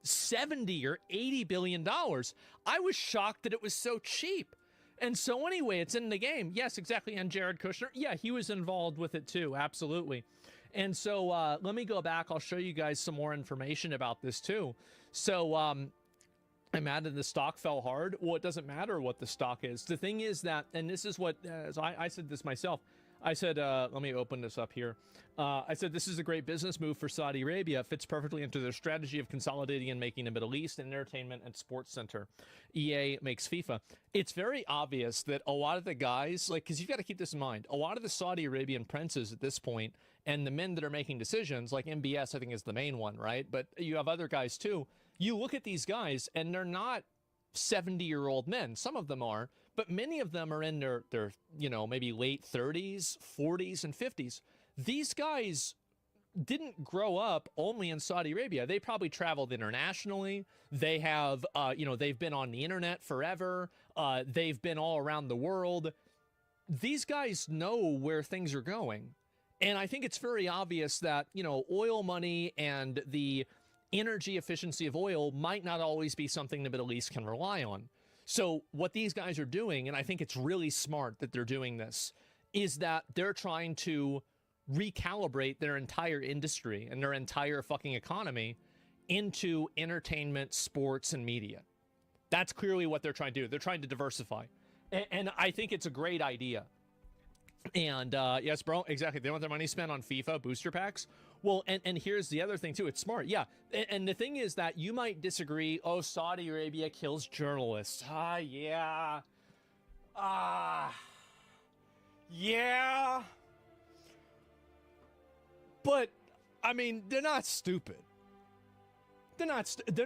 70 or 80 billion dollars. I was shocked that it was so cheap. And so anyway, it's in the game. Yes, exactly. And Jared Kushner, yeah, he was involved with it too. Absolutely. And so let me go back. I'll show you guys some more information about this too. So I'm added the stock fell hard. Well, it doesn't matter what the stock is. The thing is that, and this is what, as I said this myself, I said, let me open this up here. I said, this is a great business move for Saudi Arabia. It fits perfectly into their strategy of consolidating and making the Middle East an entertainment and sports center. EA makes FIFA. It's very obvious that a lot of the guys, like, because you've got to keep this in mind, a lot of the Saudi Arabian princes at this point, and the men that are making decisions, like MBS, I think is the main one, right? But you have other guys too. You look at these guys, and they're not 70-year-old men. Some of them are, but many of them are in their maybe late 30s, 40s, and 50s. These guys didn't grow up only in Saudi Arabia. They probably traveled internationally. They have, they've been on the internet forever. They've been all around the world. These guys know where things are going. And I think it's very obvious that, oil money and the energy efficiency of oil might not always be something the Middle East can rely on. So what these guys are doing, and I think it's really smart that they're doing this, is that they're trying to recalibrate their entire industry and their entire fucking economy into entertainment, sports, and media. That's clearly what they're trying to do. They're trying to diversify. And I think it's a great idea. And yes, bro, exactly. They want their money spent on FIFA booster packs. Well, and here's the other thing, too. It's smart. Yeah. And the thing is that you might disagree. Oh, Saudi Arabia kills journalists. Yeah. Yeah. But, I mean, they're not stupid. They're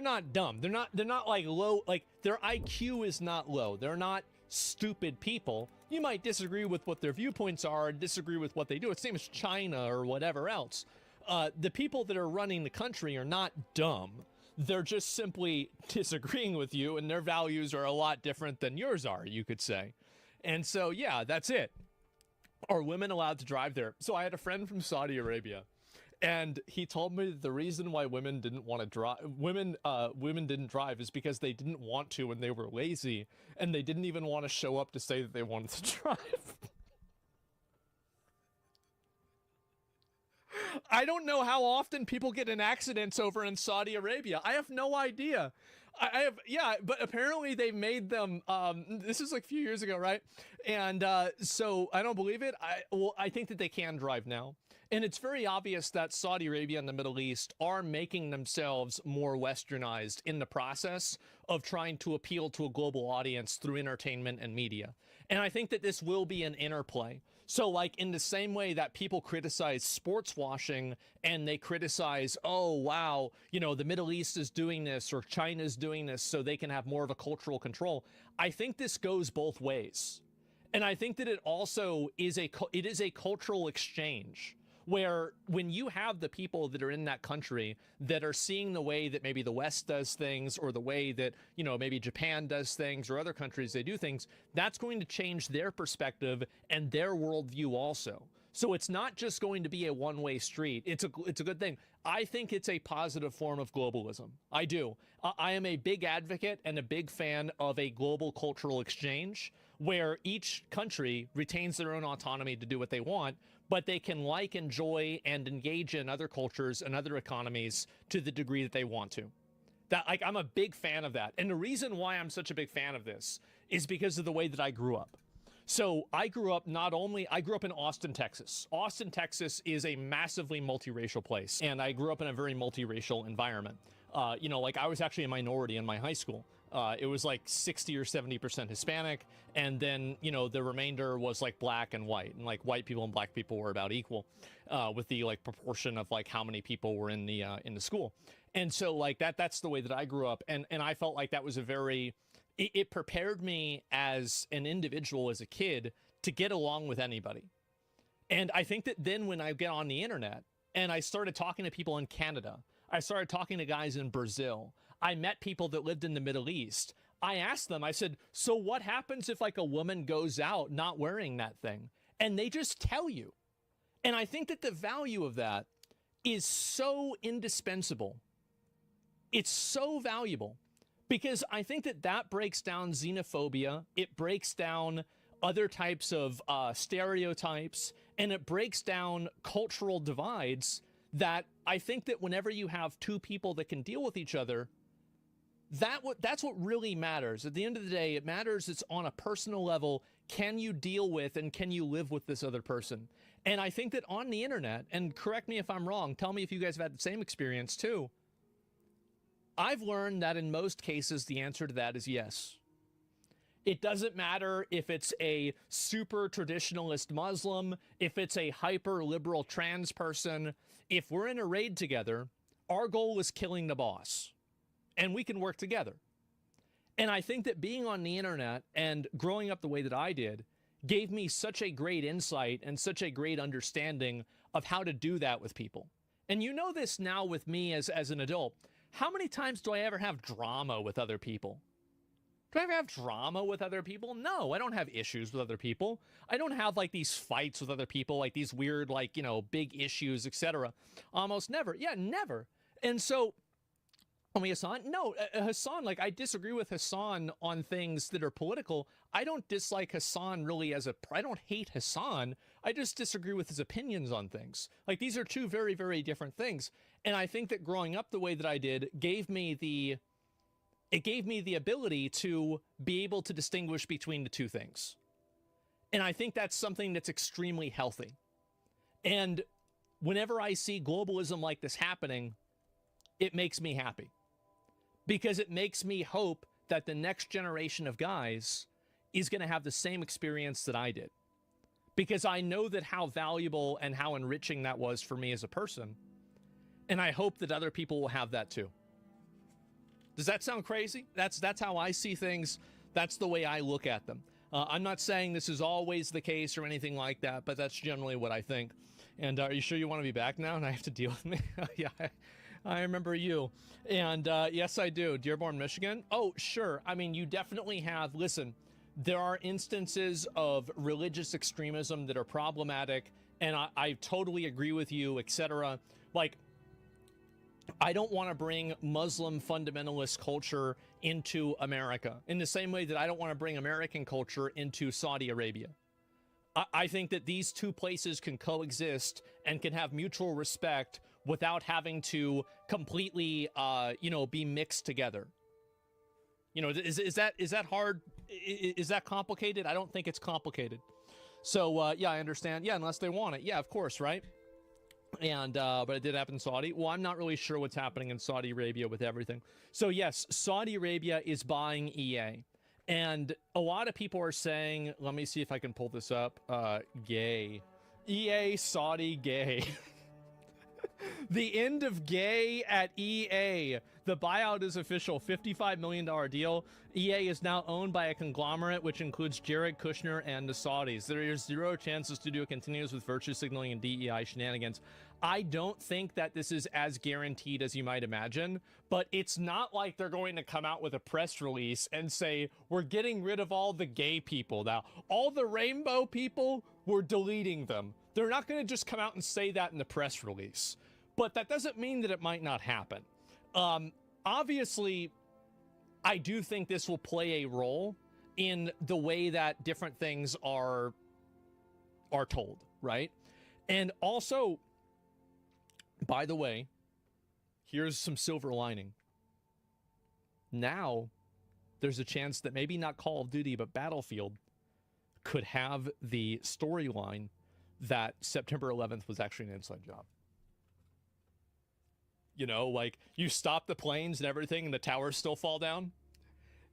not dumb. They're not like low, like their IQ is not low. They're not stupid people. You might disagree with what their viewpoints are and disagree with what they do. It's the same as China or whatever else. The people that are running the country are not dumb. They're just simply disagreeing with you, and their values are a lot different than yours are, you could say. And so, yeah, that's it. Are women allowed to drive there? So I had a friend from Saudi Arabia, and he told me that the reason why women didn't want to drive, women didn't drive is because they didn't want to and they were lazy, and they didn't even want to show up to say that they wanted to drive. I don't know how often people get in accidents over in Saudi Arabia. I have no idea. But apparently they made them, this is like a few years ago, right? And so I don't believe it. I think that they can drive now. And it's very obvious that Saudi Arabia and the Middle East are making themselves more westernized in the process of trying to appeal to a global audience through entertainment and media. And I think that this will be an interplay. So like in the same way that people criticize sports washing and they criticize, oh, wow, the Middle East is doing this or China's doing this so they can have more of a cultural control. I think this goes both ways. And I think that it also is a cultural exchange where when you have the people that are in that country that are seeing the way that maybe the West does things or the way that, maybe Japan does things or other countries, they do things, that's going to change their perspective and their worldview also. So it's not just going to be a one-way street. It's a good thing. I think it's a positive form of globalism. I do. I am a big advocate and a big fan of a global cultural exchange where each country retains their own autonomy to do what they want, but they can enjoy, and engage in other cultures and other economies to the degree that they want to. I'm a big fan of that. And the reason why I'm such a big fan of this is because of the way that I grew up. So I grew up in Austin, Texas. Austin, Texas is a massively multiracial place. And I grew up in a very multiracial environment. I was actually a minority in my high school. It was like 60 or 70% Hispanic. And then, the remainder was like black and white. And like white people and black people were about equal with the like proportion of like how many people were in the school. And so like that's the way that I grew up. And I felt like that was it prepared me as an individual, as a kid, to get along with anybody. And I think that then when I get on the internet and I started talking to people in Canada, I started talking to guys in Brazil, I met people that lived in the Middle East. I asked them, I said, so what happens if like a woman goes out not wearing that thing? And they just tell you. And I think that the value of that is so indispensable. It's so valuable because I think that breaks down xenophobia. It breaks down other types of stereotypes, and it breaks down cultural divides that I think that whenever you have two people that can deal with each other, that's what really matters. At the end of the day, it matters. It's on a personal level. Can you deal with and can you live with this other person? And I think that on the internet, and correct me if I'm wrong, tell me if you guys have had the same experience too. I've learned that in most cases, the answer to that is yes. It doesn't matter if it's a super traditionalist Muslim, if it's a hyper liberal trans person. If we're in a raid together, our goal is killing the boss. And we can work together. And I think that being on the internet and growing up the way that I did gave me such a great insight and such a great understanding of how to do that with people. And you know this now with me as an adult. How many times do I ever have drama with other people? Do I ever have drama with other people? No, I don't have issues with other people. I don't have like these fights with other people, like these weird, like, you know, big issues, etc. Almost never. Yeah, never. And so, Hassan, no, Hassan, like I disagree with Hassan on things that are political. I don't dislike Hassan really I don't hate Hassan. I just disagree with his opinions on things. Like these are two very, very different things. And I think that growing up the way that I did gave me the ability to be able to distinguish between the two things. And I think that's something that's extremely healthy. And whenever I see globalism like this happening, it makes me happy. Because it makes me hope that the next generation of guys is going to have the same experience that I did. Because I know that how valuable and how enriching that was for me as a person. And I hope that other people will have that too. Does that sound crazy? That's how I see things. That's the way I look at them. I'm not saying this is always the case or anything like that, but that's generally what I think. And are you sure you want to be back now and I have to deal with me? Yeah, I remember you. And yes, I do. Dearborn, Michigan? Oh, sure. I mean, you definitely have. Listen, there are instances of religious extremism that are problematic, and I totally agree with you, etc. Like, I don't want to bring Muslim fundamentalist culture into America in the same way that I don't want to bring American culture into Saudi Arabia. I think that these two places can coexist and can have mutual respect without having to completely, be mixed together. You know, is that hard? Is that complicated? I don't think it's complicated. So, yeah, I understand. Yeah, unless they want it. Yeah, of course, right? And but it did happen in Saudi. Well, I'm not really sure what's happening in Saudi Arabia with everything. So yes, Saudi Arabia is buying EA, and a lot of people are saying, let me see if I can pull this up. Gay, EA Saudi gay. The end of gay at EA. The buyout is official. $55 million deal. EA is now owned by a conglomerate which includes Jared Kushner and the Saudis. There is zero chance the studio continues with virtue signaling and DEI shenanigans. I don't think that this is as guaranteed as you might imagine, but it's not like they're going to come out with a press release and say, we're getting rid of all the gay people now. All the rainbow people, we're deleting them. They're not going to just come out and say that in the press release. But that doesn't mean that it might not happen. Obviously, I do think this will play a role in the way that different things are told, right? And also, by the way, here's some silver lining. Now, there's a chance that maybe not Call of Duty, but Battlefield could have the storyline that September 11th was actually an inside job. You know, like, you stop the planes and everything and the towers still fall down.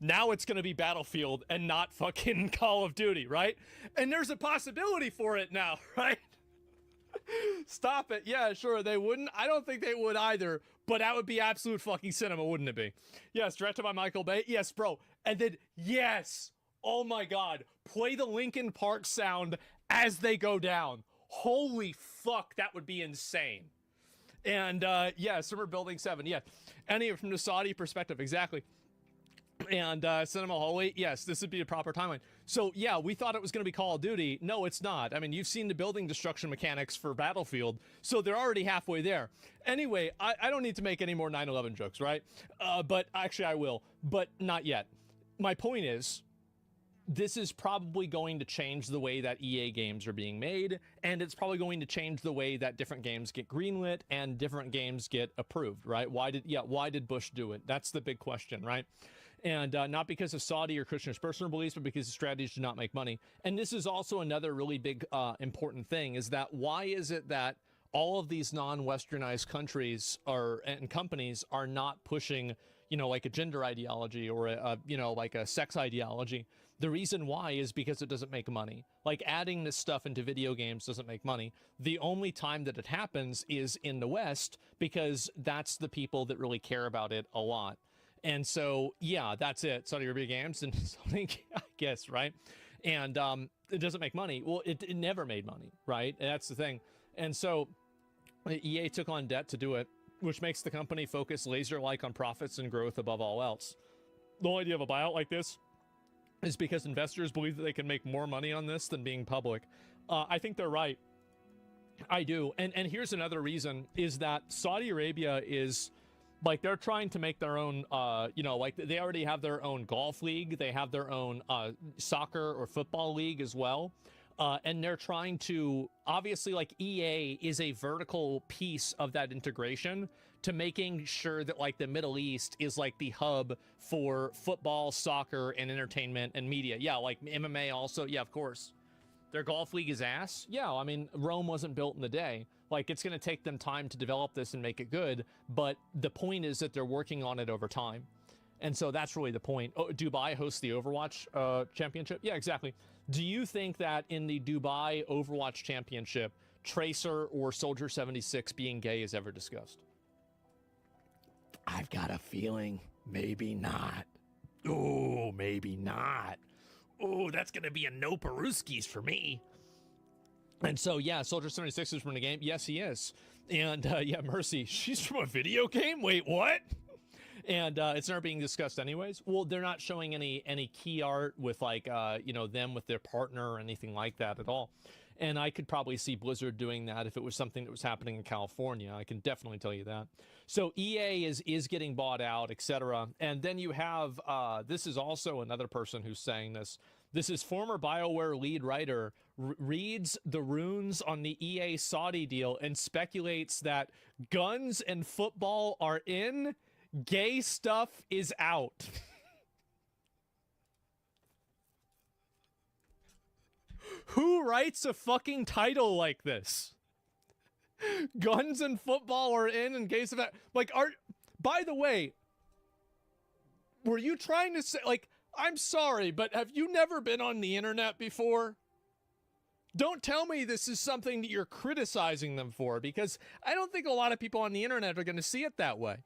Now it's going to be Battlefield and not fucking Call of Duty, right? And there's a possibility for it now, right? Stop it. Yeah, sure, they wouldn't. I don't think they would either, but that would be absolute fucking cinema, wouldn't it be? Yes, directed by Michael Bay. Yes, bro. And then, yes, oh my God, play the Linkin Park sound as they go down. Holy fuck, that would be insane. And yeah, Summer Building 7, yeah. Any from the Saudi perspective, exactly. And Cinema Hallway, yes, this would be a proper timeline. So yeah, we thought it was going to be Call of Duty. No, it's not. I mean, you've seen the building destruction mechanics for Battlefield, so they're already halfway there. Anyway, I don't need to make any more 9/11 jokes, right? But actually I will, but not yet. My point is, this is probably going to change the way that EA games are being made, and it's probably going to change the way that different games get greenlit and different games get approved, right? Why did Bush do it? That's the big question, right? And not because of Saudi or Kushner's personal beliefs, but because the strategies do not make money. And this is also another really big important thing, is that why is it that all of these non-Westernized countries and companies are not pushing, you know, like a gender ideology or like a sex ideology? The reason why is because it doesn't make money. Like, adding this stuff into video games doesn't make money. The only time that it happens is in the West, because that's the people that really care about it a lot. And so, yeah, that's it. Saudi Arabia Games and something, I guess, right? And it doesn't make money. Well, it never made money, right? And that's the thing. And so EA took on debt to do it, which makes the company focus laser-like on profits and growth above all else. The whole idea of a buyout like this is because investors believe that they can make more money on this than being public. I think they're right. I do. And here's another reason, is that Saudi Arabia is, like, they're trying to make their own, you know, like, they already have their own golf league. They have their own soccer or football league as well. And they're trying to, obviously, like, EA is a vertical piece of that integration to making sure that, like, the Middle East is, like, the hub for football, soccer, and entertainment and media. Yeah, like MMA also. Yeah, of course. Their golf league is ass. Yeah, I mean, Rome wasn't built in a day. Like, it's going to take them time to develop this and make it good. But the point is that they're working on it over time. And so that's really the point. Oh, Dubai hosts the Overwatch championship? Yeah, exactly. Do you think that in the Dubai Overwatch championship, Tracer or Soldier 76 being gay is ever discussed? I've got a feeling maybe not. Oh, maybe not. Oh, that's going to be a no Peruskis for me. And so, yeah, Soldier 76 is from the game. Yes, he is. And, yeah, Mercy, she's from a video game? Wait, what? And it's never being discussed anyways. Well, they're not showing any key art with, like, you know, them with their partner or anything like that at all. And I could probably see Blizzard doing that if it was something that was happening in California. I can definitely tell you that. So EA is getting bought out, etc. And then you have, this is also another person who's saying this. This is former BioWare lead writer, reads the runes on the EA Saudi deal and speculates that guns and football are in, gay stuff is out. Who writes a fucking title like this? Guns and football are in and gay stuff out. Like, by the way, were you trying to say, like, I'm sorry, but have you never been on the internet before? Don't tell me this is something that you're criticizing them for, because I don't think a lot of people on the internet are going to see it that way.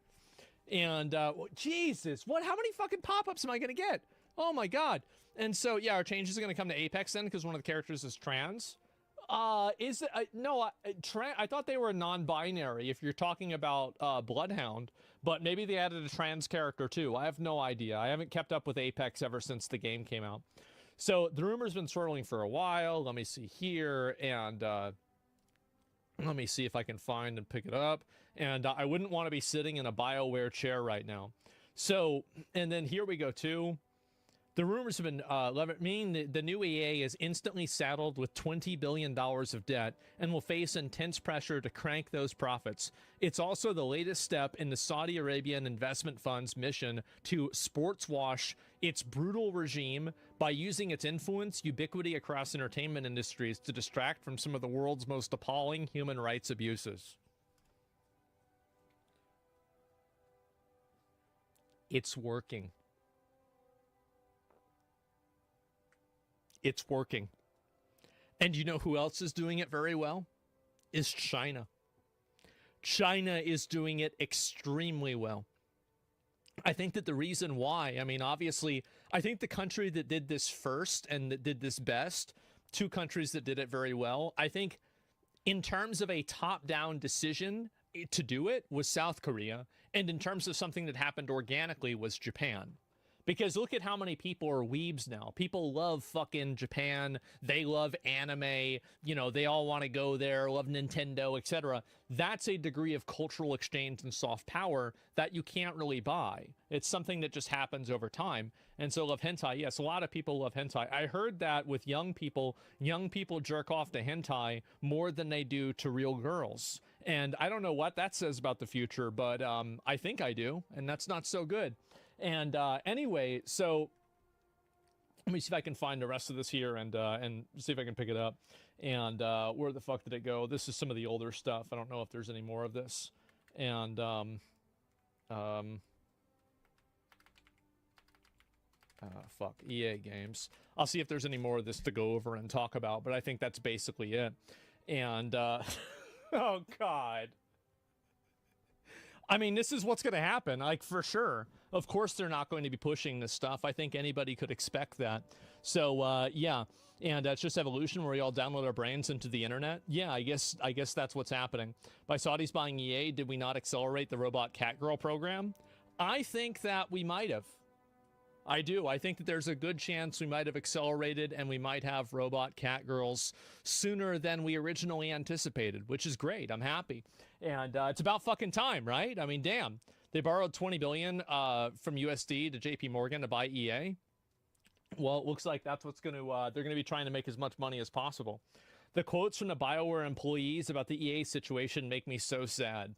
And, Jesus, how many fucking pop-ups am I going to get? Oh my God. And so, yeah, our changes are going to come to Apex then, because one of the characters is trans. Is it? No, I thought they were non-binary if you're talking about Bloodhound, but maybe they added a trans character too. I have no idea. I haven't kept up with Apex ever since the game came out. So the rumor's been swirling for a while. Let me see here, and let me see if I can find and pick it up. And I wouldn't want to be sitting in a BioWare chair right now. So, and then here we go too. The rumors have been meaning the new EA is instantly saddled with $20 billion of debt and will face intense pressure to crank those profits. It's also the latest step in the Saudi Arabian investment fund's mission to sports wash its brutal regime by using its influence, ubiquity across entertainment industries to distract from some of the world's most appalling human rights abuses. It's working. It's working. And you know who else is doing it very well? Is China. China is doing it extremely well. I think that the reason why, I mean, obviously, I think the country that did this first and that did this best, two countries that did it very well, I think in terms of a top-down decision to do it was South Korea, and in terms of something that happened organically was Japan. Because look at how many people are weebs now. People love fucking Japan. They love anime. You know, they all want to go there, love Nintendo, etc. That's a degree of cultural exchange and soft power that you can't really buy. It's something that just happens over time. And so love hentai. Yes, a lot of people love hentai. I heard that with young people jerk off to hentai more than they do to real girls. And I don't know what that says about the future, but I think I do. And that's not so good. And anyway, so let me see if I can find the rest of this here and see if I can pick it up. And where the fuck did it go? This is some of the older stuff. I don't know if there's any more of this. And fuck, EA games. I'll see if there's any more of this to go over and talk about, but I think that's basically it. And oh God. I mean, this is what's going to happen, like, for sure. Of course, they're not going to be pushing this stuff. I think anybody could expect that. So yeah, and it's just evolution where we all download our brains into the internet. Yeah, I guess that's what's happening. By Saudis buying EA, did we not accelerate the Robot Catgirl program? I think that we might have. I do. I think that there's a good chance we might have accelerated and we might have Robot Catgirls sooner than we originally anticipated, which is great. I'm happy. And it's about fucking time, right? I mean, damn. They borrowed $20 billion from USD to JP Morgan to buy EA. Well, it looks like that's what's going to, they're going to be trying to make as much money as possible. The quotes from the BioWare employees about the EA situation make me so sad.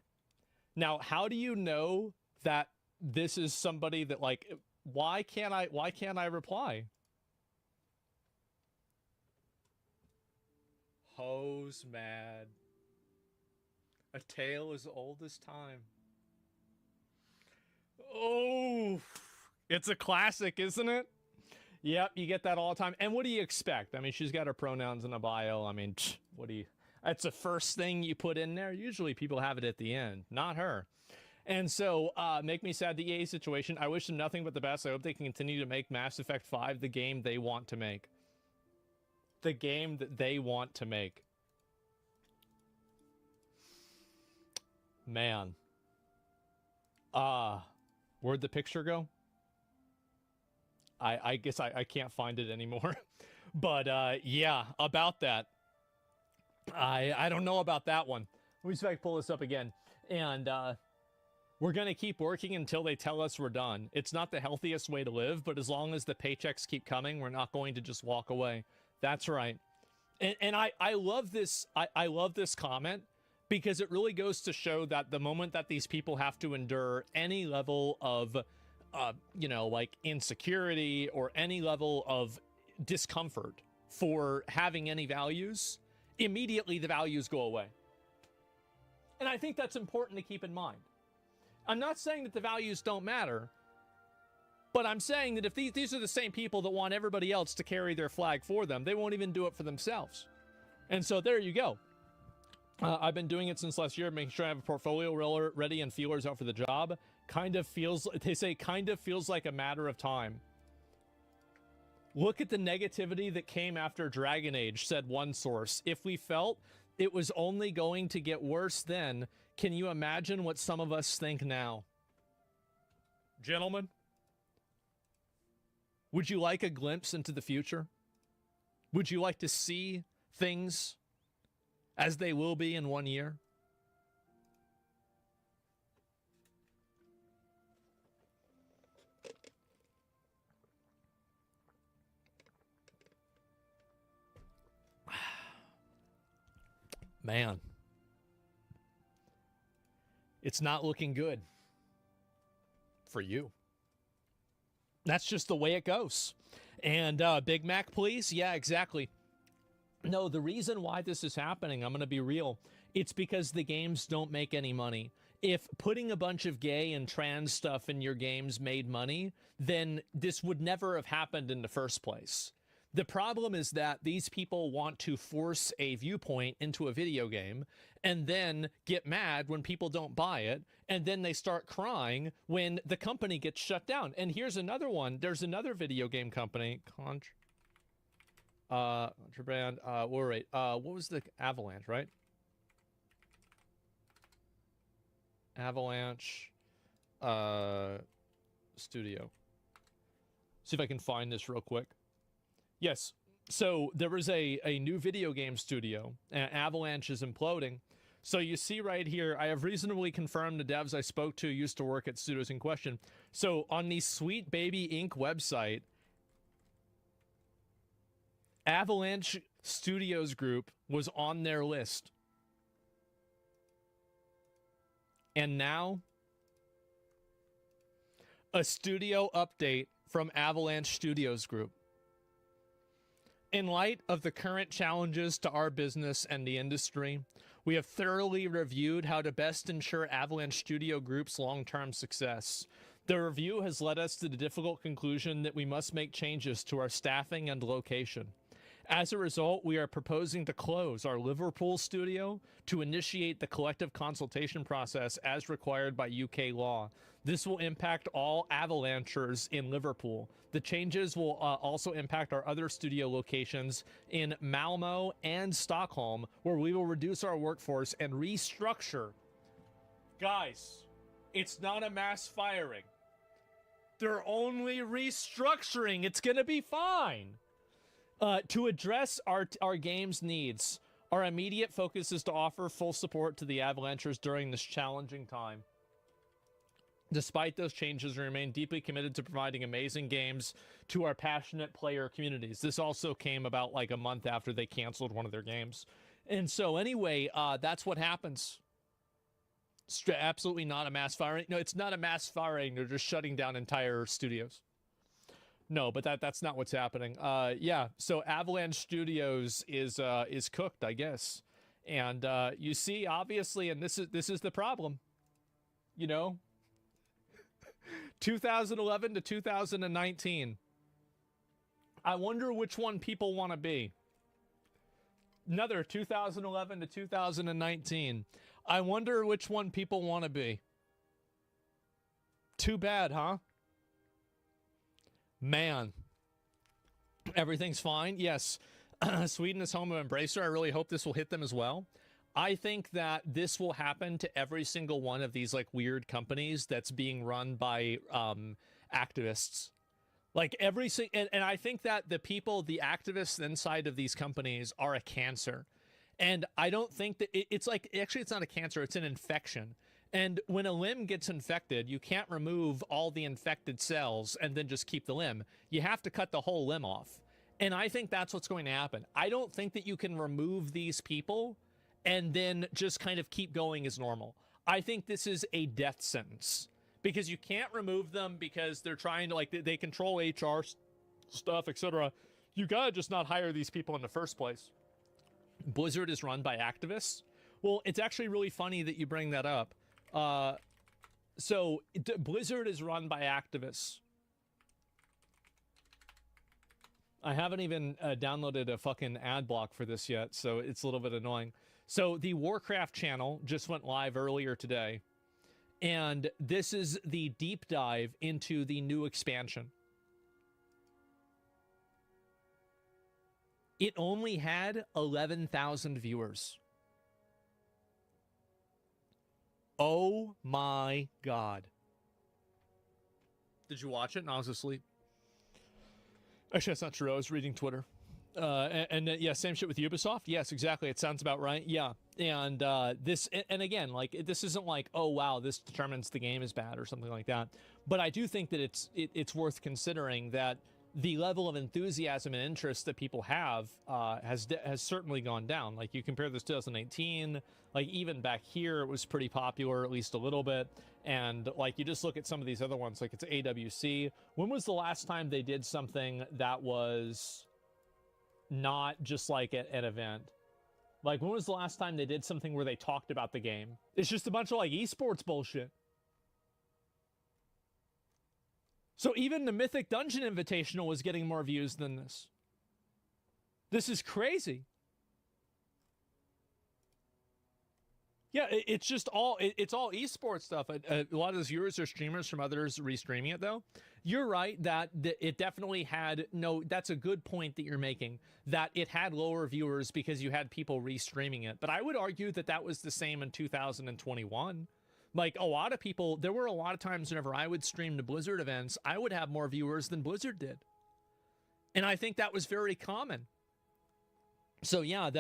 Now, how do you know that this is somebody that, like, why can't I reply? Hose mad. A tale as old as time. Oh, it's a classic, isn't it? Yep, you get that all the time. And what do you expect? I mean, she's got her pronouns in a bio. I mean, what do you... That's the first thing you put in there. Usually people have it at the end, not her. And so, make me sad, the EA situation. I wish them nothing but the best. I hope they can continue to make Mass Effect 5 the game they want to make. The game that they want to make. Man. Where'd the picture go? I guess I can't find it anymore. But, yeah, about that. I don't know about that one. Let me see if I can pull this up again. And, we're going to keep working until they tell us we're done. It's not the healthiest way to live, but as long as the paychecks keep coming, we're not going to just walk away. That's right. And I love this. I love this comment because it really goes to show that the moment that these people have to endure any level of, you know, like insecurity or any level of discomfort for having any values, immediately the values go away. And I think that's important to keep in mind. I'm not saying that the values don't matter, but I'm saying that if these are the same people that want everybody else to carry their flag for them, they won't even do it for themselves. And so there you go. I've been doing it since last year, making sure I have a portfolio ready and feelers out for the job. They say kind of feels like a matter of time. Look at the negativity that came after Dragon Age, said one source. If we felt it was only going to get worse then, can you imagine what some of us think now? Gentlemen, would you like a glimpse into the future? Would you like to see things as they will be in 1 year? Man. It's not looking good for you. That's just the way it goes. And Big Mac, please? Yeah, exactly. No, the reason why this is happening, I'm going to be real, it's because the games don't make any money. If putting a bunch of gay and trans stuff in your games made money, then this would never have happened in the first place. The problem is that these people want to force a viewpoint into a video game and then get mad when people don't buy it. And then they start crying when the company gets shut down. And here's another one. There's another video game company, Contraband, wait, what was the Avalanche, right? Avalanche, Studio. See if I can find this real quick. Yes, so there was a new video game studio, and Avalanche is imploding. So you see right here, I have reasonably confirmed the devs I spoke to used to work at studios in question. So on the Sweet Baby Inc. website, Avalanche Studios Group was on their list. And now, a studio update from Avalanche Studios Group. In light of the current challenges to our business and the industry, we have thoroughly reviewed how to best ensure Avalanche Studio Group's long-term success. The review has led us to the difficult conclusion that we must make changes to our staffing and location. As a result, we are proposing to close our Liverpool studio to initiate the collective consultation process as required by UK law. This will impact all Avalanchers in Liverpool. The changes will also impact our other studio locations in Malmo and Stockholm, where we will reduce our workforce and restructure. Guys, it's not a mass firing. They're only restructuring. It's going to be fine. To address our game's needs, our immediate focus is to offer full support to the Avalanchers during this challenging time. Despite those changes, we remain deeply committed to providing amazing games to our passionate player communities. This also came about like a month after they canceled one of their games. And so anyway, that's what happens. It's absolutely not a mass firing. No, it's not a mass firing. They're just shutting down entire studios. No, but that's not what's happening. Yeah, so Avalanche Studios is cooked, I guess. And you see, obviously, and this is the problem. You know, 2011 to 2019. I wonder which one people want to be. Another 2011 to 2019. I wonder which one people want to be. Too bad, huh? Man. Everything's fine. Yes. Sweden is home of Embracer. I really hope this will hit them as well. I think that this will happen to every single one of these like weird companies that's being run by activists. Like and I think that the activists inside of these companies are a cancer. And I don't think that it's like, actually it's not a cancer, it's an infection. And when a limb gets infected, you can't remove all the infected cells and then just keep the limb. You have to cut the whole limb off. And I think that's what's going to happen. I don't think that you can remove these people and then just kind of keep going as normal. I think this is a death sentence because you can't remove them because they're trying to, like, they control HR stuff, etc. You gotta just not hire these people in the first place. Blizzard is run by activists. Well, it's actually really funny that you bring that up. So Blizzard is run by activists. I haven't even downloaded a fucking ad block for this yet, so it's a little bit annoying. So the Warcraft channel just went live earlier today, and this is the deep dive into the new expansion. It only had 11,000 viewers. Oh my God. Did you watch it? No, I was asleep. Actually, that's not true. I was reading Twitter. Yeah, same shit with Ubisoft. Yes, exactly. It sounds about right. Yeah. And and again, like, this isn't like, oh wow, this determines the game is bad or something like that. But I do think that it's worth considering that the level of enthusiasm and interest that people have has certainly gone down. Like, you compare this to 2018, like even back here, it was pretty popular, at least a little bit. And like, you just look at some of these other ones, like it's AWC. When was the last time they did something that was not just like an event? Like, when was the last time they did something where they talked about the game? It's just a bunch of like esports bullshit. So even the Mythic Dungeon Invitational was getting more views than this. This is crazy. Yeah, it's just all, it's all esports stuff. A lot of those viewers are streamers from others restreaming it, though. You're right that it definitely had, that's a good point that you're making, that it had lower viewers because you had people restreaming it. But I would argue that that was the same in 2021. Like, a lot of people, there were a lot of times whenever I would stream to Blizzard events, I would have more viewers than Blizzard did. And I think that was very common. So yeah,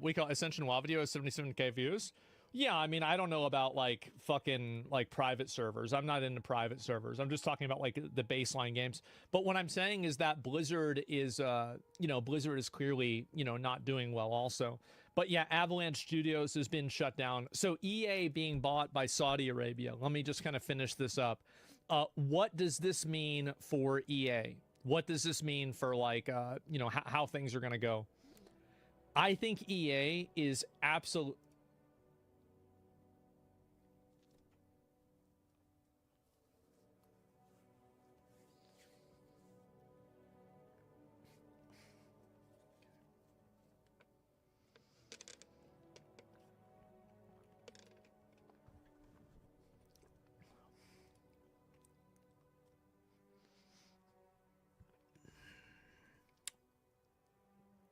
we call Ascension WoW video has 77k views. Yeah, I mean, I don't know about like fucking like private servers. I'm not into private servers. I'm just talking about like the baseline games. But what I'm saying is that Blizzard is, Blizzard is clearly, not doing well also. But yeah, Avalanche Studios has been shut down. So EA being bought by Saudi Arabia. Let me just kind of finish this up. What does this mean for EA? What does this mean for like, how things are going to go? I think EA is absolutely...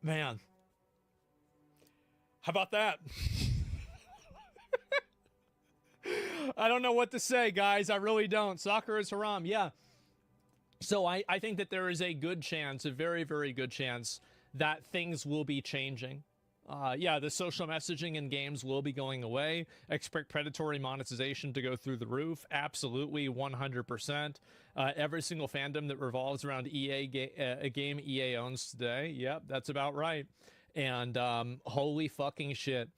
Man. How about that? I don't know what to say, guys. I really don't. Soccer is haram. Yeah. So I think that there is a good chance, a very, very good chance, that things will be changing. Yeah, the social messaging in games will be going away. Expect predatory monetization to go through the roof. Absolutely, 100%. Every single fandom that revolves around a game EA owns today. Yep, that's about right. And holy fucking shit.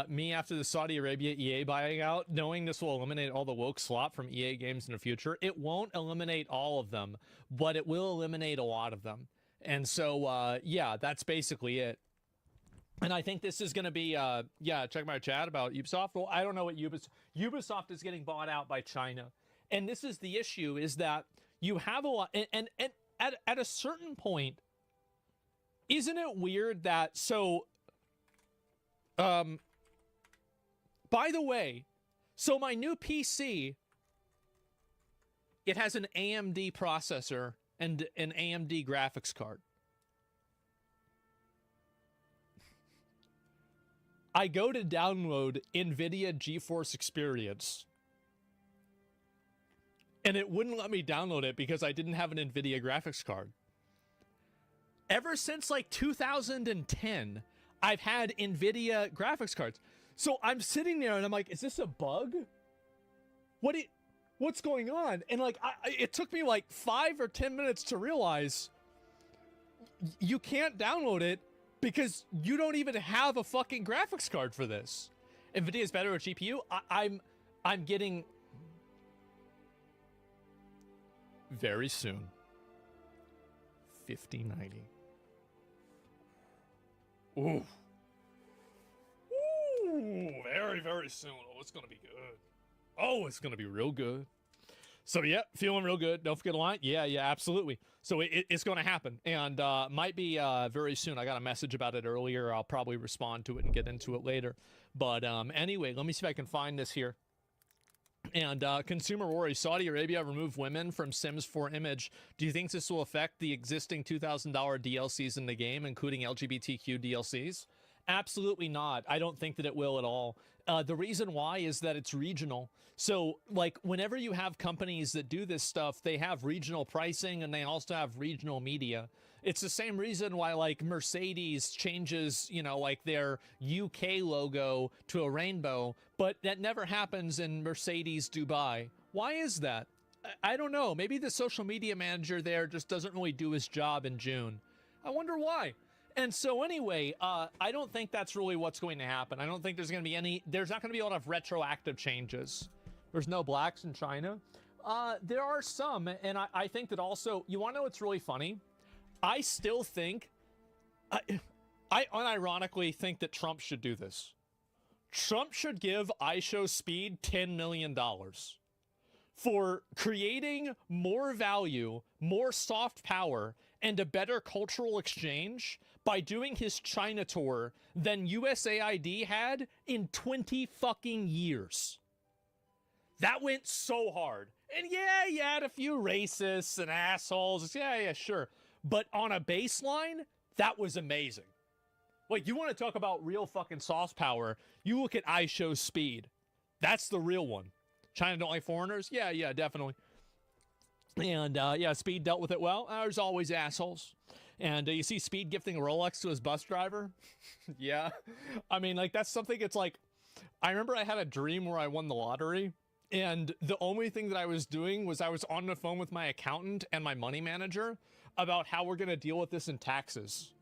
Me after the Saudi Arabia EA buying out, knowing this will eliminate all the woke slop from EA games in the future. It won't eliminate all of them, but it will eliminate a lot of them. And so, yeah, that's basically it. And I think this is going to be, yeah, check my chat about Ubisoft. Well, I don't know what Ubisoft is getting bought out by China. And this is the issue, is that you have a lot, and at a certain point, isn't it weird that, so, by the way, so my new PC, it has an AMD processor and an AMD graphics card. I go to download NVIDIA GeForce Experience, and it wouldn't let me download it because I didn't have an NVIDIA graphics card. Ever since like 2010, I've had NVIDIA graphics cards. So I'm sitting there and I'm like, is this a bug? What's going on? And like, it took me like 5 or 10 minutes to realize you can't download it because you don't even have a fucking graphics card for this. NVIDIA is better with GPU. I'm getting very soon 5090. Ooh. Ooh, very, very soon. Oh, it's gonna be good. Oh, it's gonna be real good. So yeah, feeling real good. Don't forget a line. Yeah, absolutely. So it's going to happen, and might be very soon. I got a message about it earlier. I'll probably respond to it and get into it later. But anyway, let me see if I can find this here. And consumer worry: Saudi Arabia removed women from Sims 4 image. Do you think this will affect the existing $2,000 DLCs in the game, including LGBTQ DLCs? Absolutely not. I don't think that it will at all. The reason why is that it's regional. So, like, whenever you have companies that do this stuff, they have regional pricing and they also have regional media. It's the same reason why, like, Mercedes changes, you know, like, their UK logo to a rainbow, but that never happens in Mercedes Dubai. Why is that? I don't know. Maybe the social media manager there just doesn't really do his job in June. I wonder why. And so anyway, I don't think that's really what's going to happen. I don't think there's going to be there's not going to be a lot of retroactive changes. There's no blacks in China. There are some, and I think that also, you want to know what's really funny? I still think, I unironically think that Trump should do this. Trump should give iShowSpeed $10 million for creating more value, more soft power, and a better cultural exchange by doing his China tour than USAID had in 20 fucking years. That went so hard. And yeah, you had a few racists and assholes. Yeah, sure. But on a baseline, that was amazing. Like, you want to talk about real fucking soft power, you look at iShowSpeed. That's the real one. China don't like foreigners? Yeah, definitely. And yeah, Speed dealt with it well. There's always assholes. And you see Speed gifting a Rolex to his bus driver. Yeah. I mean, like, that's something, it's like, I remember I had a dream where I won the lottery. And the only thing that I was doing was I was on the phone with my accountant and my money manager about how we're going to deal with this in taxes.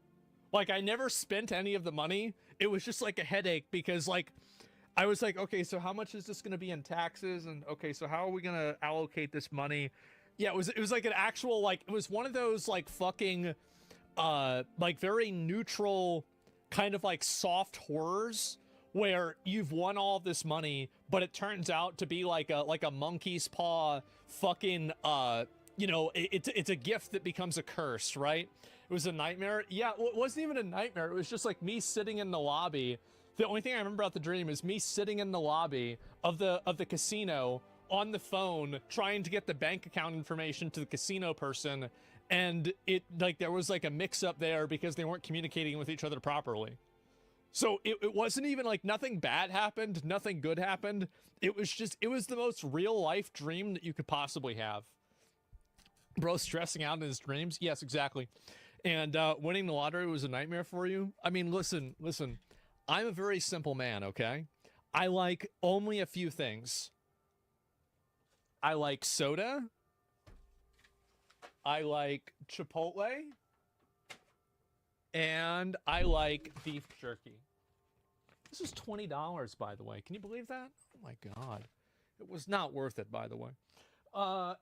Like, I never spent any of the money. It was just like a headache because, like, I was like, okay, so how much is this going to be in taxes? And okay, so how are we going to allocate this money? Yeah, it was like an actual, like, it was one of those, like, fucking, like, very neutral kind of, like, soft horrors where you've won all this money, but it turns out to be like a monkey's paw fucking, you know, it's a gift that becomes a curse, right? It was a nightmare. Yeah, it wasn't even a nightmare. It was just like me sitting in the lobby. The only thing I remember about the dream is me sitting in the lobby of the casino on the phone trying to get the bank account information to the casino person, and it like there was like a mix up there because they weren't communicating with each other properly. So it wasn't even like nothing bad happened, nothing good happened. It was the most real life dream that you could possibly have. Bro stressing out in his dreams. Yes, exactly. And winning the lottery was a nightmare for you. I mean, listen, I'm a very simple man, okay? I like only a few things. I like soda. I like Chipotle. And I like beef jerky. This is $20, by the way. Can you believe that? Oh my God. It was not worth it, by the way. I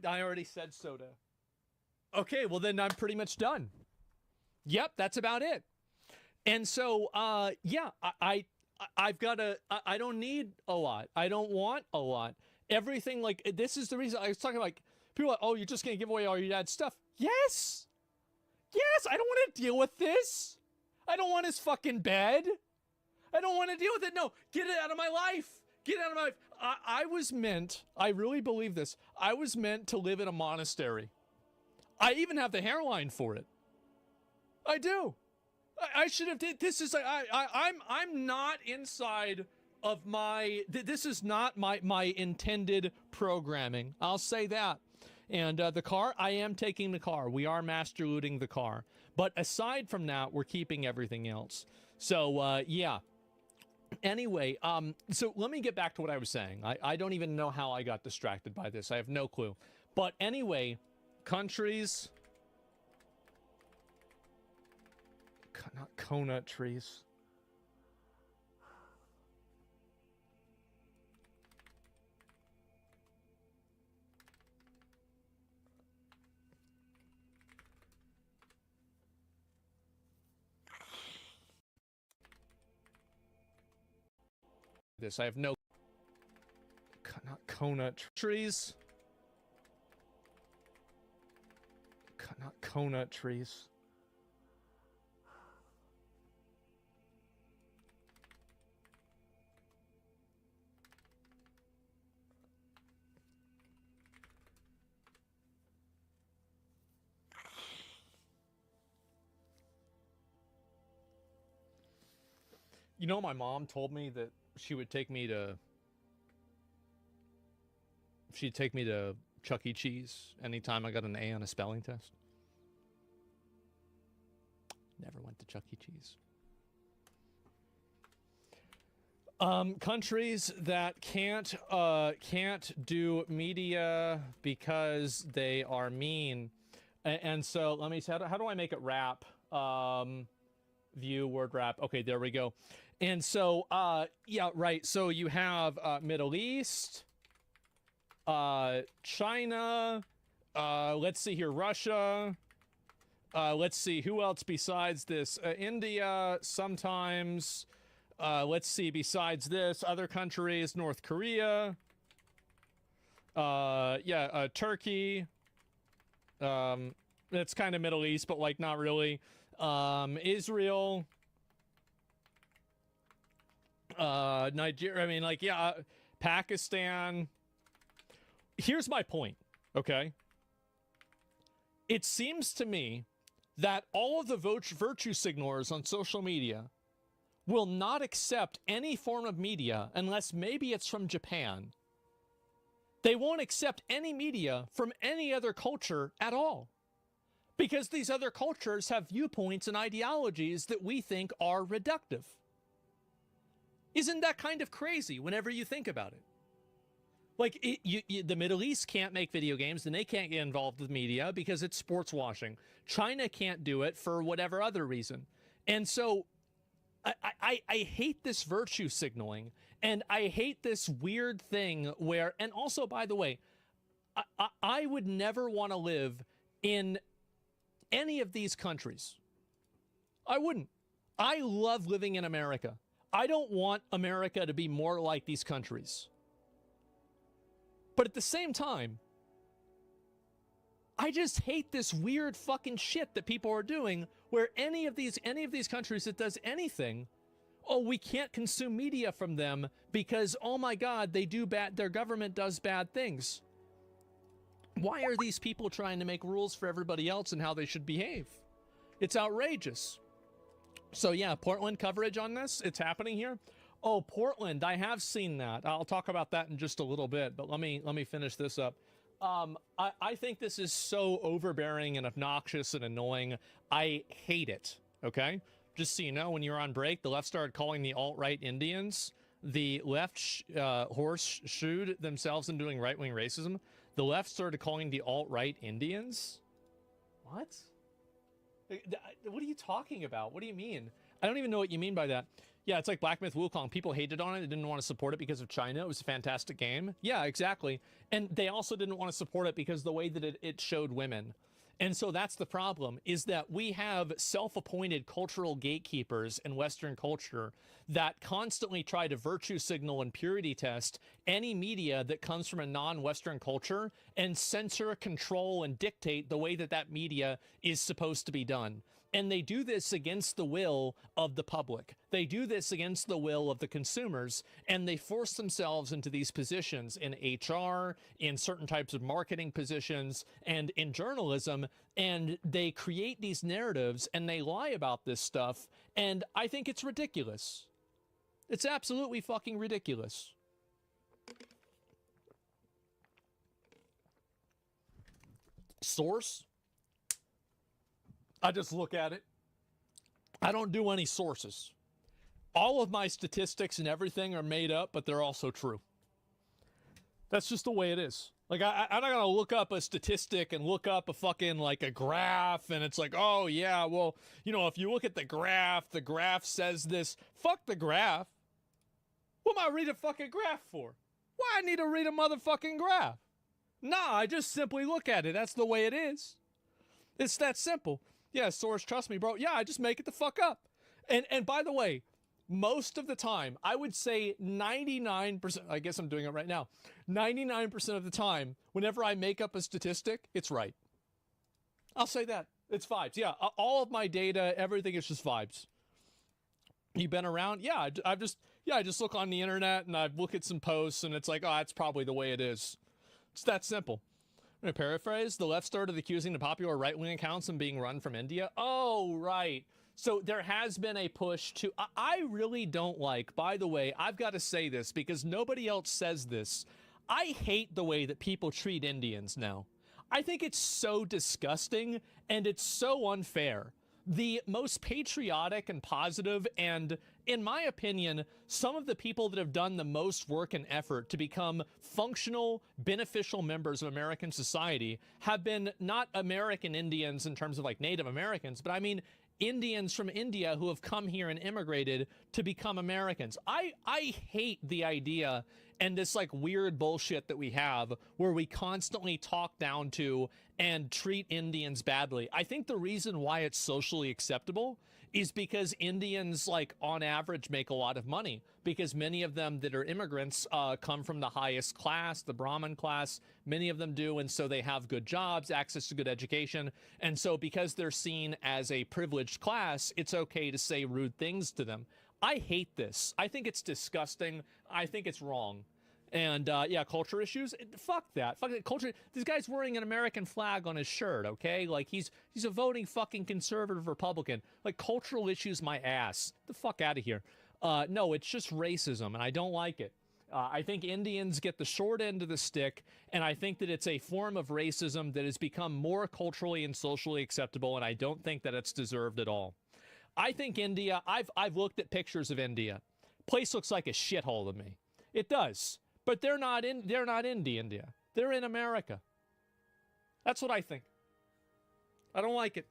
already said soda. Okay, well then I'm pretty much done. Yep, that's about it. And so, yeah, I've got I don't need a lot. I don't want a lot. Everything, like, this is the reason I was talking, like, people are like, oh, you're just going to give away all your dad's stuff. Yes! Yes, I don't want to deal with this. I don't want his fucking bed. I don't want to deal with it. No, get it out of my life. Get it out of my life. I was meant, I really believe this, I was meant to live in a monastery. I even have the hairline for it. I do. I should have did, this is, I'm not inside of my, this is not my intended programming. I'll say that. And the car, I am taking the car. We are master looting the car. But aside from that, we're keeping everything else. So, yeah. Anyway, so let me get back to what I was saying. I don't even know how I got distracted by this. I have no clue. But anyway, countries. Not coconut trees. This I have no not coconut trees. Not coconut trees. You know, my mom told me that she'd take me to Chuck E. Cheese anytime I got an A on a spelling test. Never went to Chuck E. Cheese. Countries that can't do media because they are mean. And so let me see, how do I make it rap? View word wrap. Okay, there we go. And so, yeah, right. So you have Middle East, China, let's see here, Russia. Let's see, who else besides this? India, sometimes. Let's see, besides this, other countries, North Korea. Yeah, Turkey. That's kind of Middle East, but like not really. Israel. Nigeria, I mean, like, yeah, Pakistan. Here's my point, okay? It seems to me that all of the virtue signalers on social media will not accept any form of media unless maybe it's from Japan. They won't accept any media from any other culture at all, because these other cultures have viewpoints and ideologies that we think are reductive. Isn't that kind of crazy whenever you think about it? Like, the Middle East can't make video games and they can't get involved with media because it's sports washing. China can't do it for whatever other reason. And so I hate this virtue signaling, and I hate this weird thing where, and also, by the way, I would never want to live in any of these countries. I wouldn't. I love living in America. I don't want America to be more like these countries. But at the same time, I just hate this weird fucking shit that people are doing where any of these countries that does anything, oh, we can't consume media from them because, oh my God, they do bad, their government does bad things. Why are these people trying to make rules for everybody else and how they should behave? It's outrageous. So yeah, Portland coverage on this. It's happening here. Oh, Portland. I have seen that. I'll talk about that in just a little bit, but let me finish this up. I think this is so overbearing and obnoxious and annoying. I hate it. Okay? Just so you know, when you were on break, the left started calling the alt-right Indians. The left horseshoed themselves in doing right-wing racism. The left started calling the alt-right Indians? What? What are you talking about? What do you mean? I don't even know what you mean by that. Yeah, it's like Black Myth Wukong. People hated on it. They didn't want to support it because of China. It was a fantastic game. Yeah, exactly. And they also didn't want to support it because the way that it showed women. And so that's the problem, is that we have self-appointed cultural gatekeepers in Western culture that constantly try to virtue signal and purity test any media that comes from a non-Western culture and censor, control, and dictate the way that that media is supposed to be done. And they do this against the will of the public. They do this against the will of the consumers, and they force themselves into these positions in HR, in certain types of marketing positions, and in journalism, and they create these narratives, and they lie about this stuff, and I think it's ridiculous. It's absolutely fucking ridiculous. Source? I just look at it. I don't do any sources. All of my statistics and everything are made up, but they're also true. That's just the way it is. Like, I'm not going to look up a statistic and look up a fucking, like, a graph, and it's like, oh, yeah, well, you know, if you look at the graph says this. Fuck the graph. What am I reading a fucking graph for? Why I need to read a motherfucking graph? Nah, I just simply look at it. That's the way it is. It's that simple. Yeah, source, trust me, bro. Yeah, I just make it the fuck up. And by the way, most of the time, I would say 99%, I guess I'm doing it right now, 99% of the time, whenever I make up a statistic, it's right. I'll say that. It's vibes. Yeah, all of my data, everything is just vibes. You been around? Yeah, I just look on the internet and I look at some posts and it's like, oh, that's probably the way it is. It's that simple. I'm going to paraphrase. The left started accusing the popular right-wing accounts of being run from India. Oh, right. So there has been a push to... I really don't like... By the way, I've got to say this because nobody else says this. I hate the way that people treat Indians now. I think it's so disgusting and it's so unfair. The most patriotic and positive and, in my opinion, some of the people that have done the most work and effort to become functional, beneficial members of American society have been not American Indians in terms of like Native Americans, but I mean Indians from India who have come here and immigrated to become Americans. I hate the idea and this like weird bullshit that we have where we constantly talk down to and treat Indians badly. I think the reason why it's socially acceptable is because Indians, like, on average, make a lot of money because many of them that are immigrants come from the highest class, the Brahmin class. Many of them do, and so they have good jobs, access to good education. And so because they're seen as a privileged class, it's okay to say rude things to them. I hate this. I think it's disgusting. I think it's wrong. And yeah, culture issues. Fuck that. Fuck that culture. This guy's wearing an American flag on his shirt. Okay, like he's a voting fucking conservative Republican. Like cultural issues, my ass. Get the fuck out of here. No, it's just racism, and I don't like it. I think Indians get the short end of the stick, and I think that it's a form of racism that has become more culturally and socially acceptable, and I don't think that it's deserved at all. I think India. I've looked at pictures of India. Place looks like a shithole to me. It does. But they're not in India. They're in America. That's what I think. I don't like it.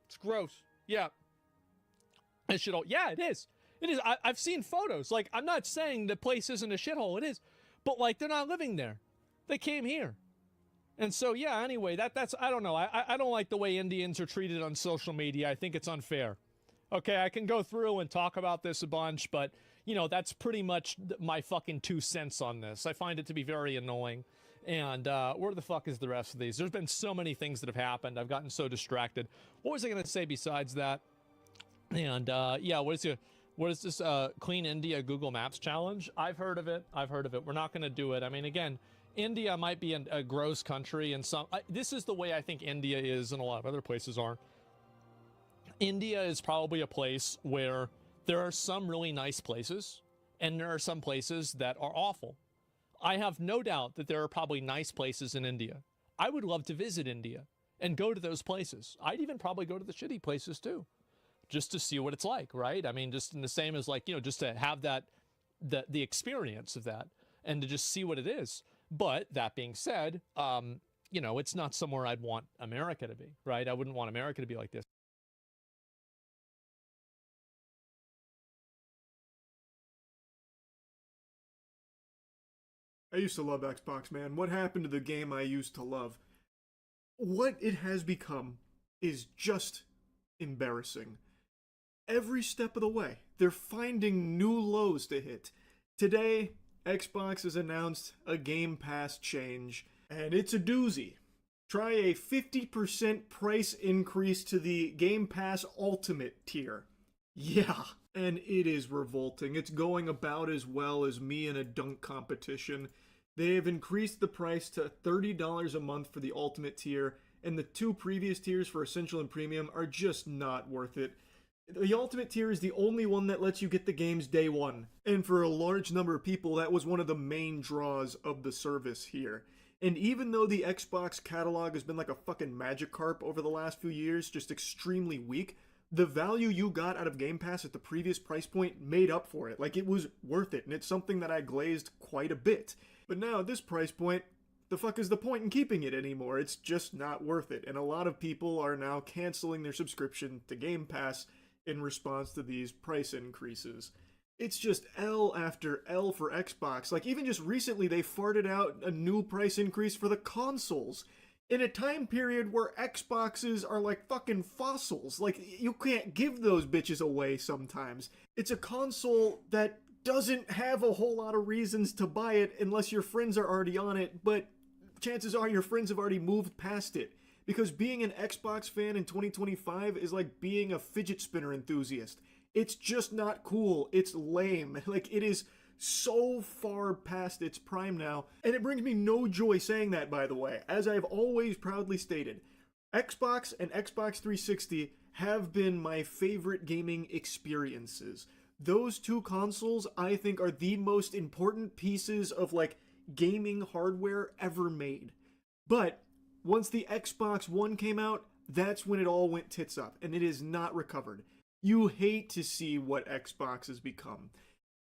It's gross. Yeah. It should all, yeah, it is. It is. I've seen photos. Like, I'm not saying the place isn't a shithole. It is. But, like, they're not living there. They came here. And so, yeah, anyway, that's, I don't know. I don't like the way Indians are treated on social media. I think it's unfair. Okay, I can go through and talk about this a bunch, but, you know, that's pretty much my fucking 2 cents on this. I find it to be very annoying. And where the fuck is the rest of these? There's been so many things that have happened. I've gotten so distracted. What was I going to say besides that? And yeah, what is this Clean India Google Maps challenge? I've heard of it. We're not going to do it. I mean, again, India might be a gross country, and this is the way I think India is, and a lot of other places are. India is probably a place where there are some really nice places, and there are some places that are awful. I have no doubt that there are probably nice places in India. I would love to visit India and go to those places. I'd even probably go to the shitty places too, just to see what it's like, right? I mean, just in the same as like, just to have that, the experience of that and to just see what it is. But that being said, it's not somewhere I'd want America to be, right? I wouldn't want America to be like this. I used to love Xbox, man. What happened to the game I used to love? What it has become is just embarrassing. Every step of the way, they're finding new lows to hit. Today, Xbox has announced a Game Pass change, and it's a doozy. Try a 50% price increase to the Game Pass Ultimate tier. Yeah, and it is revolting. It's going about as well as me in a dunk competition. They have increased the price to $30 a month for the Ultimate tier, and the two previous tiers for Essential and Premium are just not worth it. The Ultimate tier is the only one that lets you get the games day one, and for a large number of people, that was one of the main draws of the service here. And even though the Xbox catalog has been like a fucking Magikarp over the last few years, just extremely weak, the value you got out of Game Pass at the previous price point made up for it. Like, it was worth it, and it's something that I glazed quite a bit. But now, at this price point, the fuck is the point in keeping it anymore? It's just not worth it, and a lot of people are now canceling their subscription to Game Pass in response to these price increases. It's just L after L for Xbox. Like, even just recently, they farted out a new price increase for the consoles in a time period where Xboxes are like fucking fossils. Like, you can't give those bitches away sometimes. It's a console that doesn't have a whole lot of reasons to buy it unless your friends are already on it, but chances are your friends have already moved past it. Because being an Xbox fan in 2025 is like being a fidget spinner enthusiast. It's just not cool. It's lame. Like, it is so far past its prime now. And it brings me no joy saying that, by the way. As I've always proudly stated, Xbox and Xbox 360 have been my favorite gaming experiences. Those two consoles, I think, are the most important pieces of, like, gaming hardware ever made. But once the Xbox One came out, that's when it all went tits up, and it is not recovered. You hate to see what Xbox has become.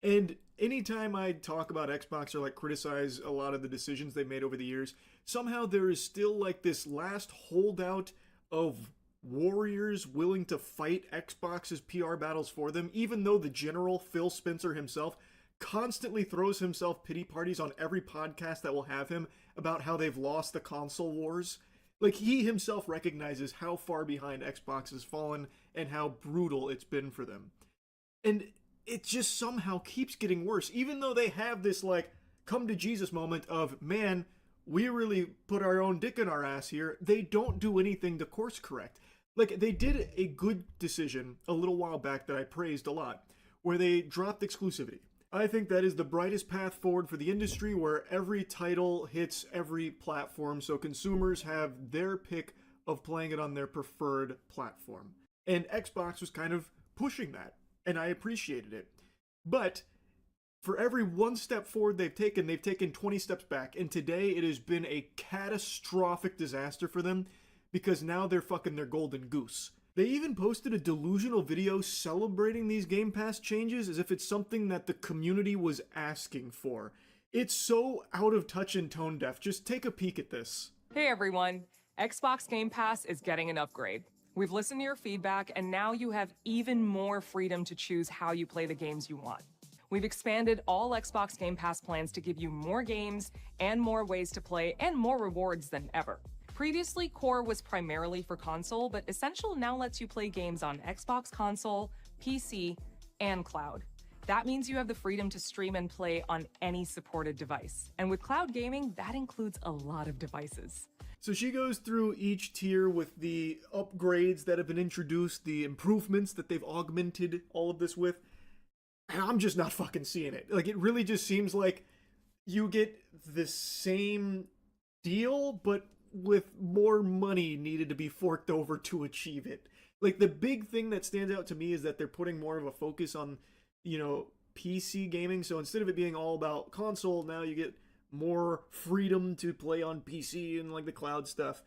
And anytime I talk about Xbox or like criticize a lot of the decisions they've made over the years, somehow there is still like this last holdout of warriors willing to fight Xbox's PR battles for them, even though the general Phil Spencer himself constantly throws himself pity parties on every podcast that will have him about how they've lost the console wars. Like, he himself recognizes how far behind Xbox has fallen and how brutal it's been for them. And it just somehow keeps getting worse, even though they have this, like, come to Jesus moment of, man, we really put our own dick in our ass here. They don't do anything to course correct. Like, they did a good decision a little while back that I praised a lot, where they dropped exclusivity. I think that is the brightest path forward for the industry, where every title hits every platform, so consumers have their pick of playing it on their preferred platform. And Xbox was kind of pushing that, and I appreciated it. But for every one step forward they've taken 20 steps back, and today it has been a catastrophic disaster for them, because now they're fucking their golden goose. They even posted a delusional video celebrating these Game Pass changes as if it's something that the community was asking for. It's so out of touch and tone deaf. Just take a peek at this. Hey everyone, Xbox Game Pass is getting an upgrade. We've listened to your feedback, and now you have even more freedom to choose how you play the games you want. We've expanded all Xbox Game Pass plans to give you more games and more ways to play and more rewards than ever. Previously, Core was primarily for console, but Essential now lets you play games on Xbox console, PC, and cloud. That means you have the freedom to stream and play on any supported device. And with cloud gaming, that includes a lot of devices. So she goes through each tier with the upgrades that have been introduced, the improvements that they've augmented all of this with, and I'm just not fucking seeing it. Like, it really just seems like you get the same deal, but with more money needed to be forked over to achieve it. Like, the big thing that stands out to me is that they're putting more of a focus on, PC gaming. So instead of it being all about console, now you get more freedom to play on PC and like the cloud stuff.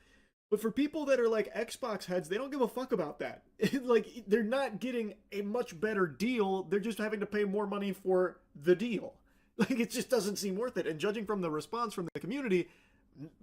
But for people that are like Xbox heads, they don't give a fuck about that. Like, they're not getting a much better deal. They're just having to pay more money for the deal. Like, it just doesn't seem worth it. And judging from the response from the community,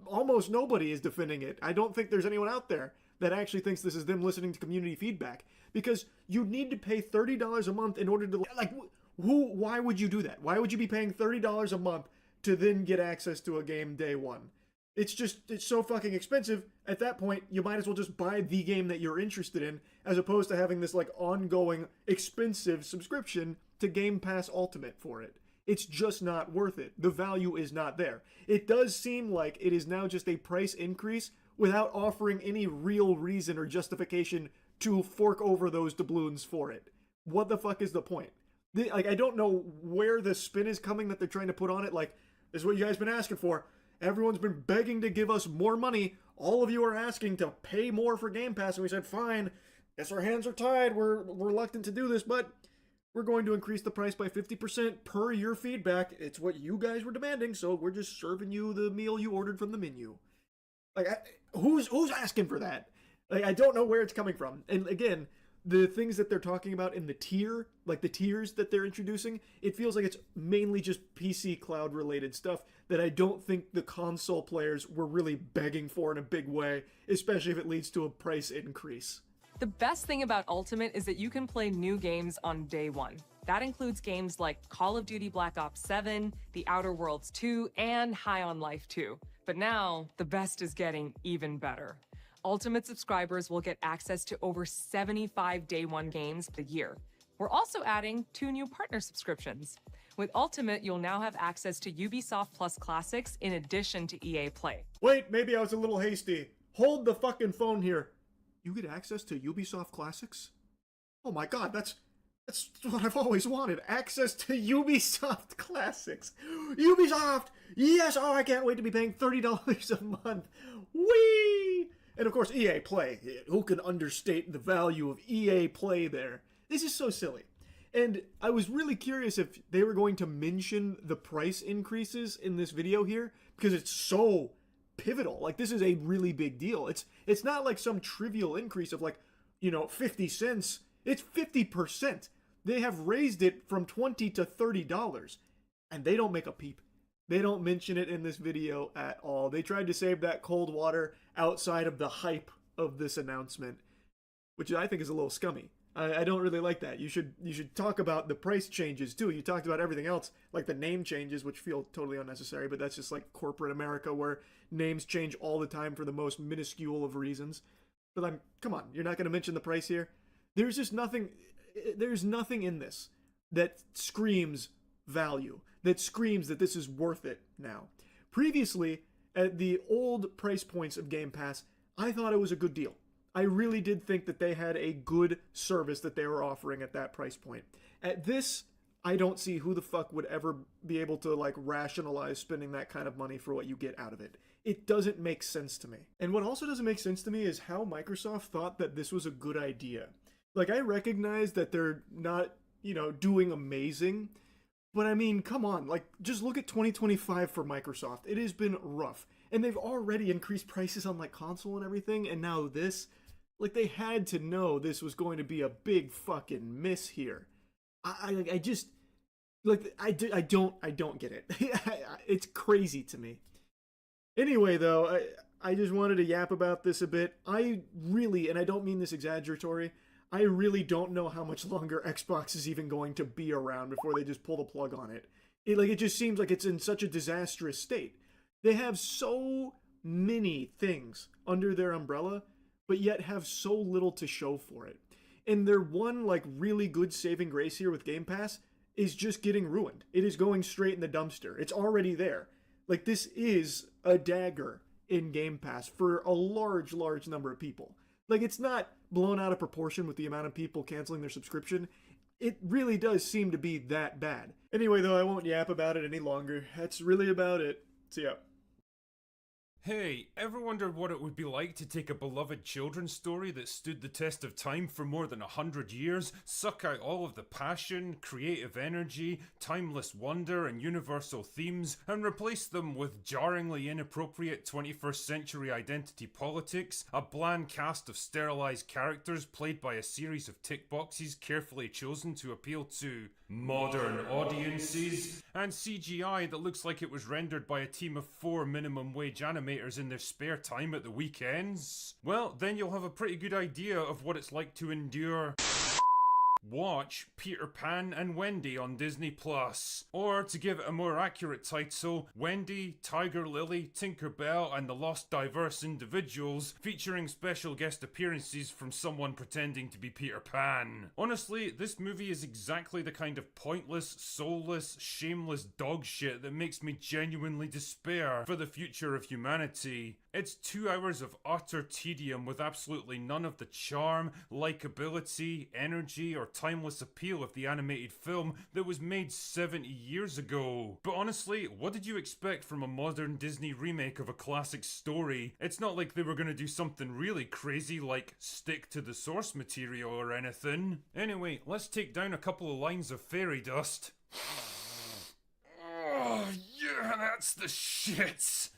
almost nobody is defending it. I don't think there's anyone out there that actually thinks this is them listening to community feedback, because you need to pay $30 a month in order to, like, why would you do that? Why would you be paying $30 a month to then get access to a game day one? It's so fucking expensive. At that point, you might as well just buy the game that you're interested in, as opposed to having this like ongoing expensive subscription to Game Pass Ultimate for it. It's just not worth it. The value is not there. It does seem like it is now just a price increase without offering any real reason or justification to fork over those doubloons for it. What the fuck is the point? Like, I don't know where the spin is coming that they're trying to put on it. Like, this is what you guys been asking for. Everyone's been begging to give us more money. All of you are asking to pay more for Game Pass, and we said, fine. Guess our hands are tied. We're reluctant to do this, but we're going to increase the price by 50% per your feedback. It's what you guys were demanding, so we're just serving you the meal you ordered from the menu. Like, who's asking for that? Like, I don't know where it's coming from. And again, the things that they're talking about in the tier, like the tiers that they're introducing, it feels like it's mainly just PC cloud related stuff that I don't think the console players were really begging for in a big way, especially if it leads to a price increase. The best thing about Ultimate is that you can play new games on day one. That includes games like Call of Duty Black Ops 7, The Outer Worlds 2, and High on Life 2. But now, the best is getting even better. Ultimate subscribers will get access to over 75 day one games a year. We're also adding 2 new partner subscriptions. With Ultimate, you'll now have access to Ubisoft Plus Classics in addition to EA Play. Wait, maybe I was a little hasty. Hold the fucking phone here. You get access to Ubisoft Classics? Oh my god, that's what I've always wanted. Access to Ubisoft Classics. Ubisoft! Yes! Oh, I can't wait to be paying $30 a month. Whee! And of course, EA Play. Who can understate the value of EA Play there? This is so silly. And I was really curious if they were going to mention the price increases in this video here, because it's so pivotal. Like, this is a really big deal. It's not like some trivial increase of like, 50 cents. It's 50%. They have raised it from $20 to $30, and they don't make a peep. They don't mention it in this video at all. They tried to save that cold water outside of the hype of this announcement, which I think is a little scummy. I don't really like that. You should talk about the price changes too. You talked about everything else, like the name changes, which feel totally unnecessary, but that's just like corporate America where names change all the time for the most minuscule of reasons. But come on, you're not going to mention the price here? There's just nothing, there's nothing in this that screams value, that screams that this is worth it now. Previously, at the old price points of Game Pass, I thought it was a good deal. I really did think that they had a good service that they were offering at that price point. At this, I don't see who the fuck would ever be able to like rationalize spending that kind of money for what you get out of it. It doesn't make sense to me. And what also doesn't make sense to me is how Microsoft thought that this was a good idea. Like, I recognize that they're not, doing amazing, but I mean, come on, like, just look at 2025 for Microsoft. It has been rough. And they've already increased prices on like console and everything, and now this. Like, they had to know this was going to be a big fucking miss here. I just, like, I don't get it. It's crazy to me. Anyway, though, I just wanted to yap about this a bit. I really, and I don't mean this exaggeratory, I really don't know how much longer Xbox is even going to be around before they just pull the plug on it. It just seems like it's in such a disastrous state. They have so many things under their umbrella, but yet have so little to show for it. And their one, like, really good saving grace here with Game Pass is just getting ruined. It is going straight in the dumpster. It's already there. Like, this is a dagger in Game Pass for a large number of people. Like, it's not blown out of proportion with the amount of people canceling their subscription. It really does seem to be that bad. Anyway, though, I won't yap about it any longer. That's really about it. See ya. Hey, ever wondered what it would be like to take a beloved children's story that stood the test of time for more than 100 years, suck out all of the passion, creative energy, timeless wonder, and universal themes, and replace them with jarringly inappropriate 21st century identity politics, a bland cast of sterilized characters played by a series of tick boxes carefully chosen to appeal to modern audiences, and CGI that looks like it was rendered by a team of 4 minimum wage animators in their spare time at the weekends? Well, then you'll have a pretty good idea of what it's like to endure. Watch Peter Pan and Wendy on Disney Plus. Or, to give it a more accurate title, Wendy, Tiger Lily, Tinker Bell, and the Lost Diverse Individuals, featuring special guest appearances from someone pretending to be Peter Pan. Honestly, this movie is exactly the kind of pointless, soulless, shameless dog shit that makes me genuinely despair for the future of humanity. It's 2 hours of utter tedium with absolutely none of the charm, likability, energy, or timeless appeal of the animated film that was made 70 years ago. But honestly, what did you expect from a modern Disney remake of a classic story? It's not like they were gonna do something really crazy like stick to the source material or anything. Anyway, let's take down a couple of lines of fairy dust. Oh, yeah, that's the shit.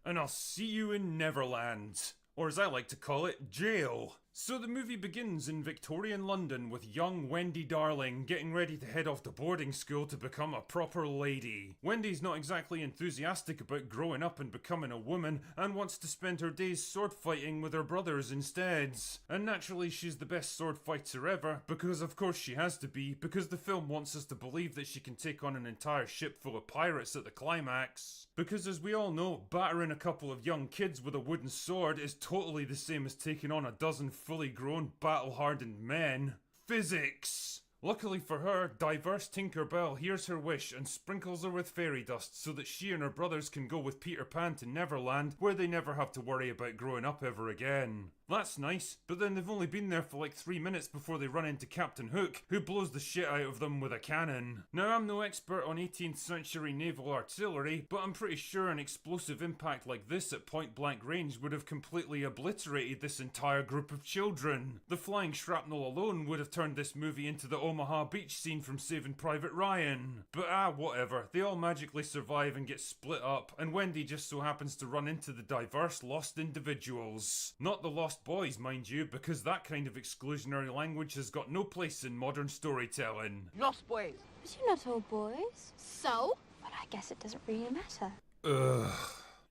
And I'll see you in Neverland. Or as I like to call it, jail. So the movie begins in Victorian London with young Wendy Darling getting ready to head off to boarding school to become a proper lady. Wendy's not exactly enthusiastic about growing up and becoming a woman and wants to spend her days sword fighting with her brothers instead. And naturally she's the best sword fighter ever, because of course she has to be, because the film wants us to believe that she can take on an entire ship full of pirates at the climax. Because as we all know, battering a couple of young kids with a wooden sword is totally the same as taking on a dozen fully grown, battle-hardened men. Physics! Luckily for her, diverse Tinker Bell hears her wish and sprinkles her with fairy dust so that she and her brothers can go with Peter Pan to Neverland, where they never have to worry about growing up ever again. That's nice, but then they've only been there for like 3 minutes before they run into Captain Hook, who blows the shit out of them with a cannon. Now, I'm no expert on 18th century naval artillery, but I'm pretty sure an explosive impact like this at point blank range would have completely obliterated this entire group of children. The flying shrapnel alone would have turned this movie into the Omaha Beach scene from Saving Private Ryan. But whatever, they all magically survive and get split up, and Wendy just so happens to run into the diverse lost individuals. Not the lost boys, mind you, because that kind of exclusionary language has got no place in modern storytelling. Lost boys. But you're not all boys. So? Well, I guess it doesn't really matter. Ugh.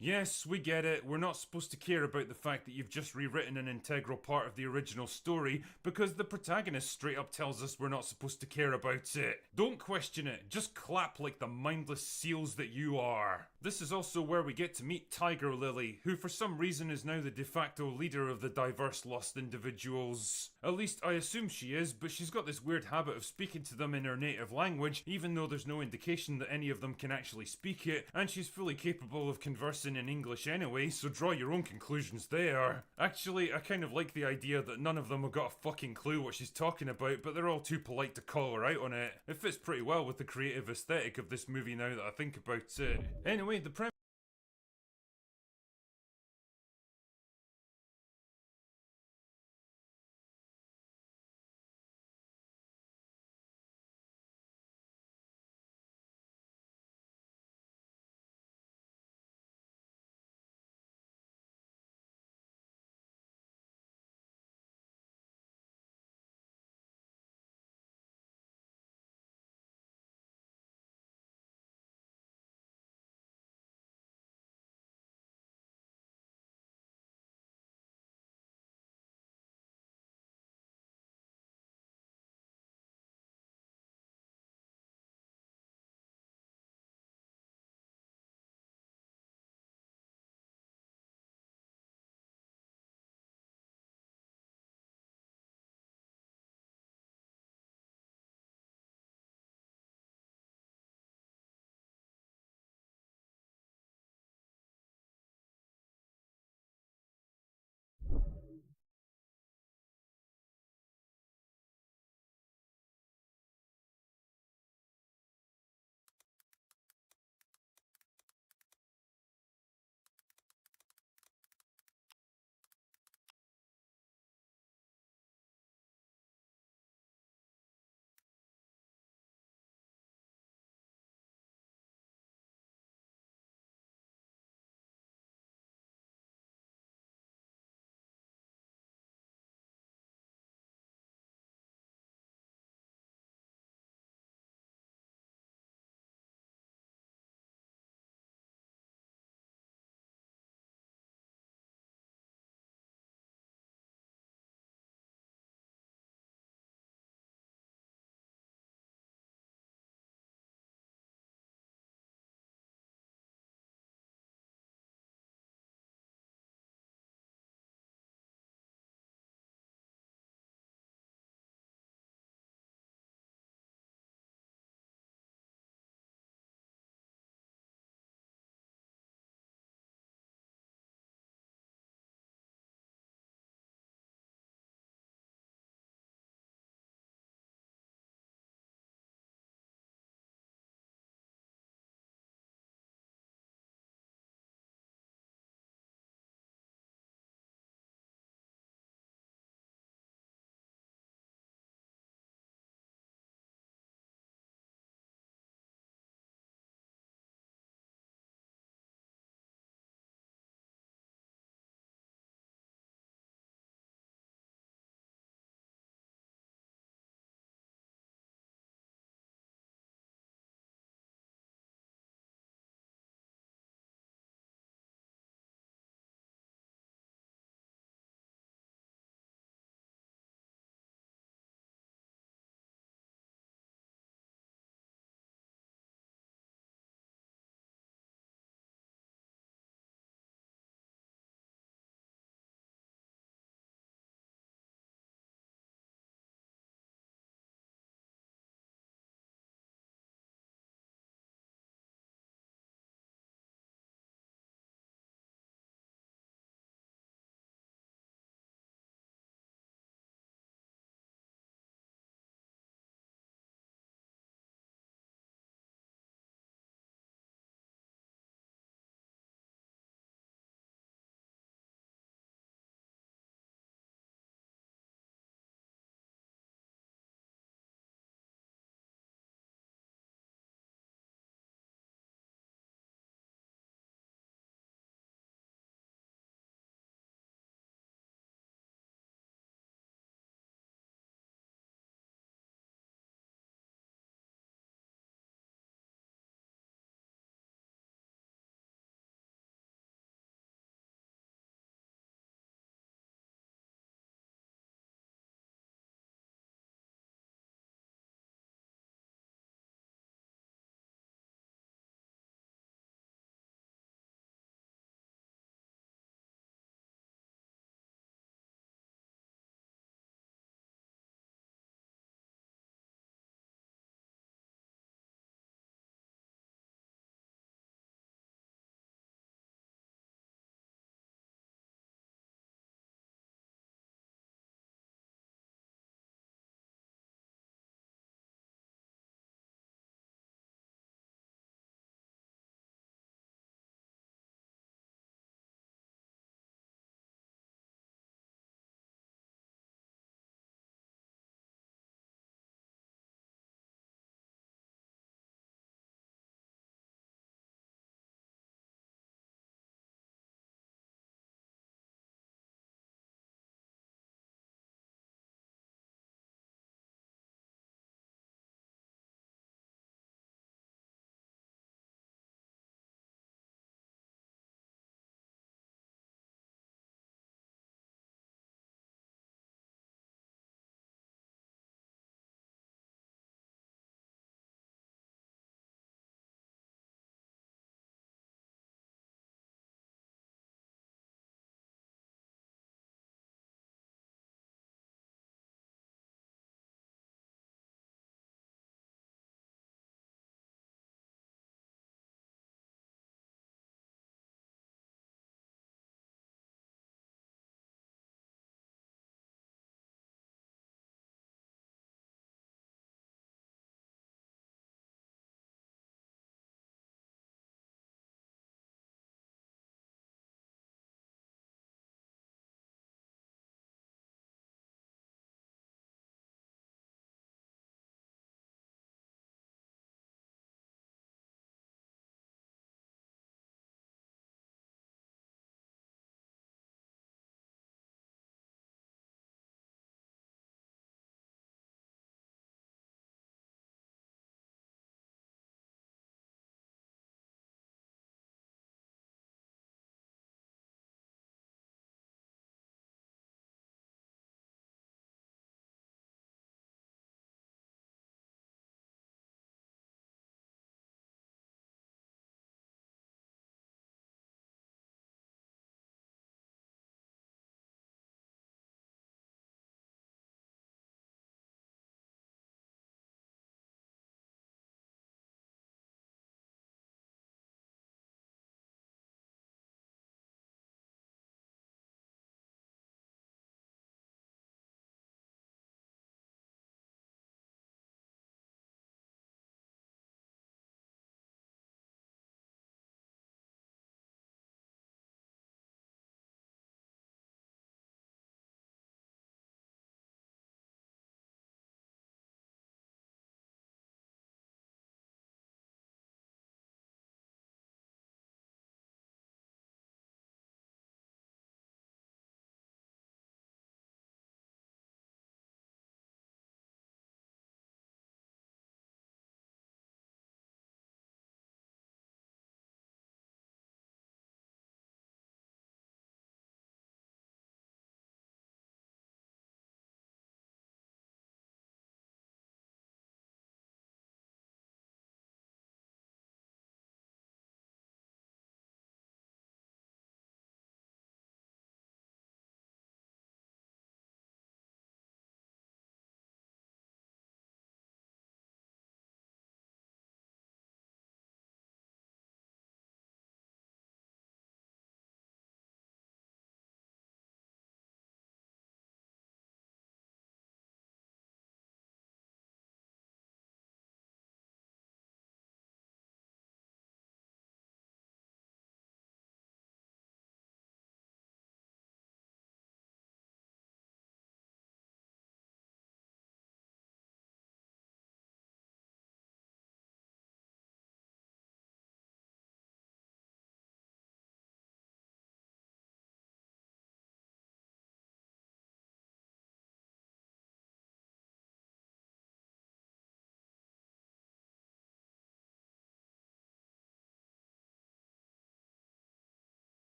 Yes, we get it. We're not supposed to care about the fact that you've just rewritten an integral part of the original story because the protagonist straight up tells us we're not supposed to care about it. Don't question it. Just clap like the mindless seals that you are. This is also where we get to meet Tiger Lily, who for some reason is now the de facto leader of the diverse lost individuals. At least I assume she is, but she's got this weird habit of speaking to them in her native language, even though there's no indication that any of them can actually speak it, and she's fully capable of conversing in English anyway, so draw your own conclusions there. Actually, I kind of like the idea that none of them have got a fucking clue what she's talking about, but they're all too polite to call her out on it. It fits pretty well with the creative aesthetic of this movie now that I think about it. Anyway, the premise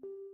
Bye.